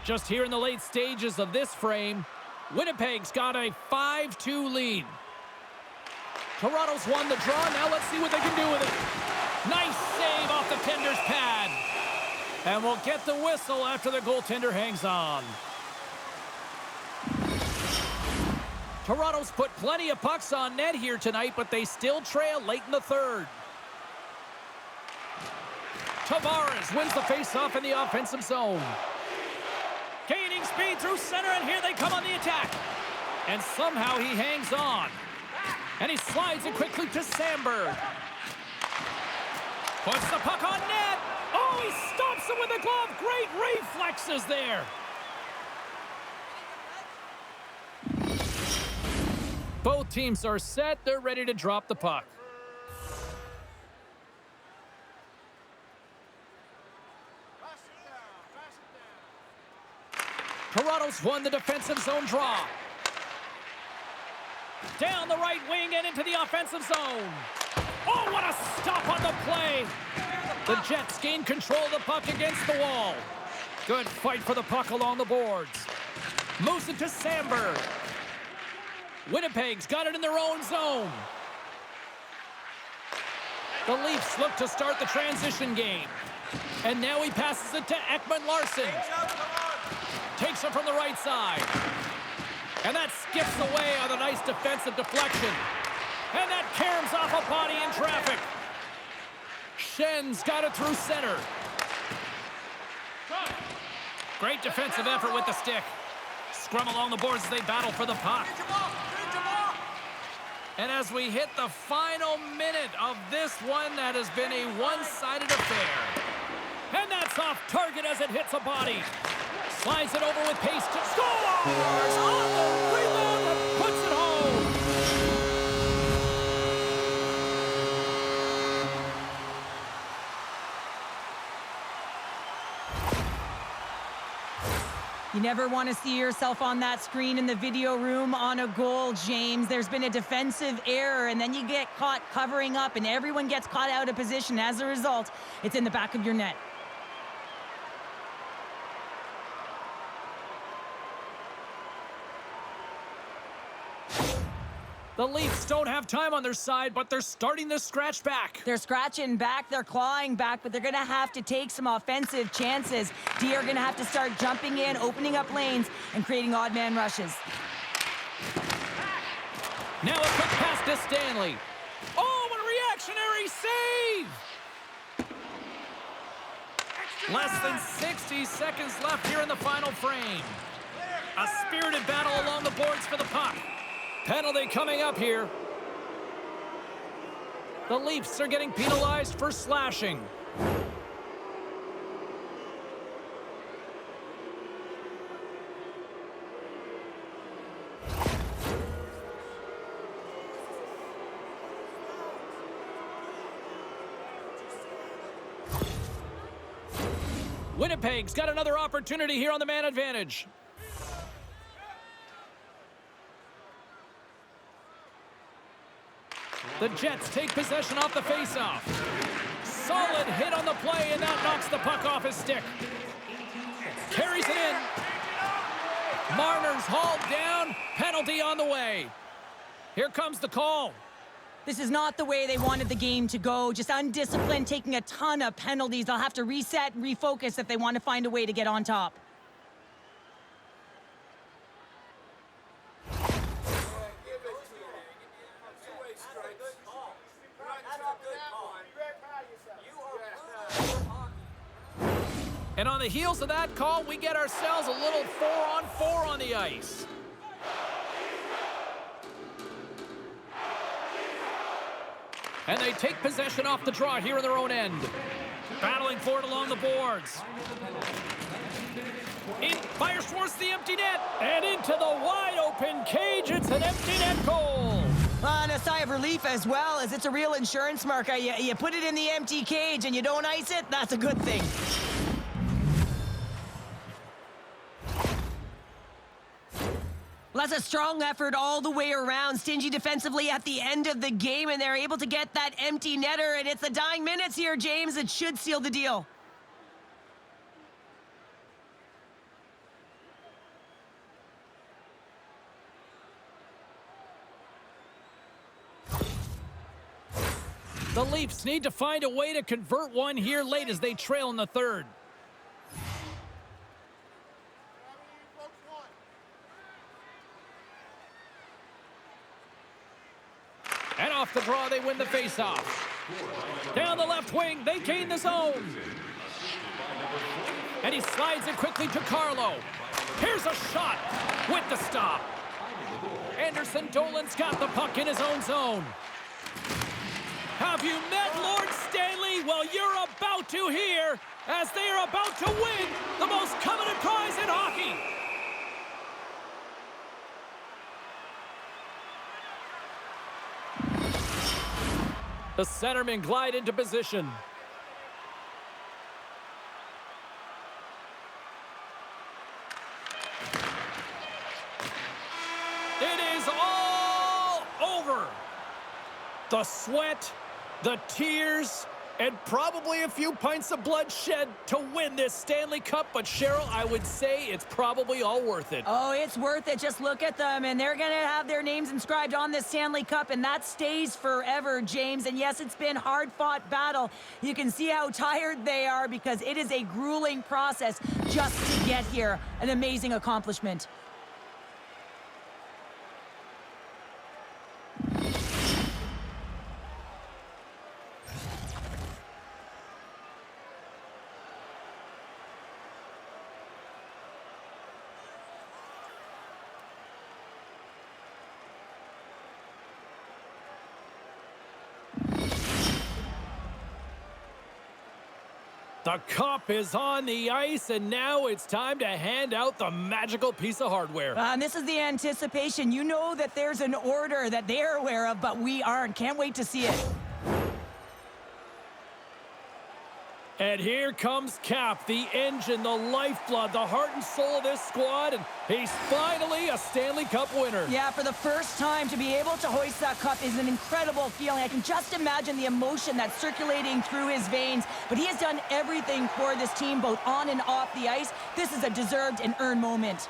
Just here in the late stages of this frame, Winnipeg's got a 5-2 lead. Toronto's won the draw. Now let's see what they can do with it. Nice save off the tender's pad. And we'll get the whistle after the goaltender hangs on. Toronto's put plenty of pucks on net here tonight, but they still trail late in the third. Tavares wins the faceoff in the offensive zone. Gaining speed through center, and here they come on the attack. And somehow he hangs on. And he slides it quickly to Sandberg. Puts the puck on net. Oh, he stops him with a glove. Great reflexes there. Both teams are set. They're ready to drop the puck. Toronto's won the defensive zone draw. Down the right wing and into the offensive zone. Oh, what a stop on the play. The Jets gain control of the puck against the wall. Good fight for the puck along the boards. Moves it to Sandberg. Winnipeg's got it in their own zone. The Leafs look to start the transition game. And now he passes it to Ekman-Larsson. Takes it from the right side. And that skips away on a nice defensive deflection. And that caroms off a body in traffic. Schen's got it through center. Great defensive effort with the stick. Scrum along the boards as they battle for the puck. And as we hit the final minute of this one, that has been a one-sided affair. And that's off target as it hits a body. Slides it over with pace to scores! On the rebound and puts it home! You never want to see yourself on that screen in the video room on a goal, James. There's been a defensive error, and then you get caught covering up, and everyone gets caught out of position. As a result, it's in the back of your net. The Leafs don't have time on their side, but they're starting to scratch back. They're scratching back, they're clawing back, but they're going to have to take some offensive chances. D are going to have to start jumping in, opening up lanes, and creating odd man rushes. Now a quick pass to Stanley. Oh, what a reactionary save! Less than 60 seconds left here in the final frame. A spirited battle along the boards for the puck. Penalty coming up here. The Leafs are getting penalized for slashing. Winnipeg's got another opportunity here on the man advantage. The Jets take possession off the faceoff. Solid hit on the play, and that knocks the puck off his stick. Carries it in. Marner's hauled down. Penalty on the way. Here comes the call. This is not the way they wanted the game to go. Just undisciplined, taking a ton of penalties. They'll have to reset and refocus if they want to find a way to get on top. And on the heels of that call, we get ourselves a little 4-on-4 on the ice. And they take possession off the draw here in their own end. Battling for it along the boards. In fires towards the empty net. And into the wide open cage. It's an empty net goal. And a sigh of relief as well, as it's a real insurance marker. You put it in the empty cage and you don't ice it, that's a good thing. Well, that's a strong effort all the way around. Stingy defensively at the end of the game, and they're able to get that empty netter, and it's the dying minutes here, James. It should seal the deal. The Leafs need to find a way to convert one here late as they trail in the third. And off the draw, they win the faceoff. Down the left wing, they gain the zone. And he slides it quickly to Carlo. Here's a shot with the stop. Anderson Dolan's got the puck in his own zone. Have you met Lord Stanley? Well, you're about to here as they are about to win the most coveted prize in hockey. The centermen glide into position. It is all over. The sweat, the tears, and probably a few pints of blood shed to win this Stanley Cup. But Cheryl, I would say it's probably all worth it. Oh, it's worth it. Just look at them, and they're going to have their names inscribed on this Stanley Cup, and that stays forever, James. And yes, it's been hard-fought battle. You can see how tired they are because it is a grueling process just to get here. An amazing accomplishment. The cup is on the ice, and now it's time to hand out the magical piece of hardware. And this is the anticipation. You know that there's an order that they're aware of, but we aren't. Can't wait to see it. And here comes Cap, the engine, the lifeblood, the heart and soul of this squad, and he's finally a Stanley Cup winner. Yeah, for the first time to be able to hoist that cup is an incredible feeling. I can just imagine the emotion that's circulating through his veins, but he has done everything for this team, both on and off the ice. This is a deserved and earned moment.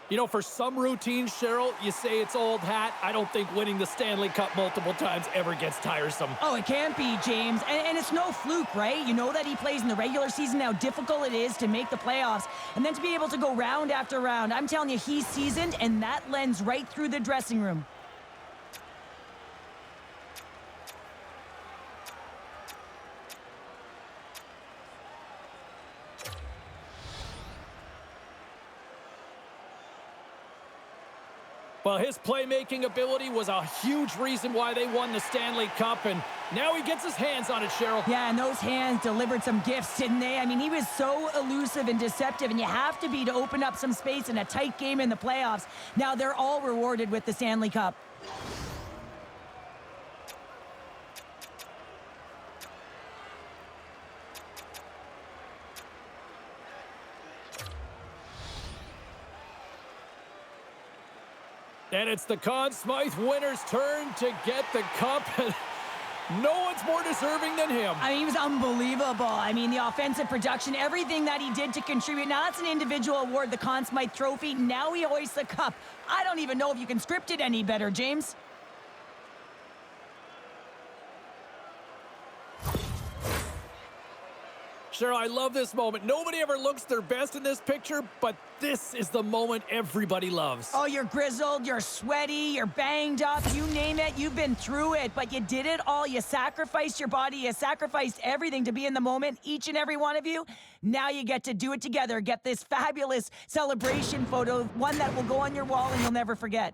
You know, for some routines, Cheryl, you say it's old hat. I don't think winning the Stanley Cup multiple times ever gets tiresome. Oh, it can't be, James. And it's no fluke, right? You know that he plays in the regular season, how difficult it is to make the playoffs. And then to be able to go round after round, I'm telling you, he's seasoned, and that lends right through the dressing room. Well, his playmaking ability was a huge reason why they won the Stanley Cup, and now he gets his hands on it, Cheryl. Yeah, and those hands delivered some gifts, didn't they? I mean, he was so elusive and deceptive, and you have to be to open up some space in a tight game in the playoffs. Now they're all rewarded with the Stanley Cup. And it's the Conn Smythe winner's turn to get the cup. No one's more deserving than him. I mean, he was unbelievable. I mean, the offensive production, everything that he did to contribute. Now, that's an individual award, the Conn Smythe Trophy. Now he hoists the cup. I don't even know if you can script it any better, James. Cheryl, I love this moment. Nobody ever looks their best in this picture, but this is the moment everybody loves. Oh, you're grizzled, you're sweaty, you're banged up, you name it, you've been through it, but you did it all. You sacrificed your body, you sacrificed everything to be in the moment, each and every one of you. Now you get to do it together, get this fabulous celebration photo, one that will go on your wall and you'll never forget.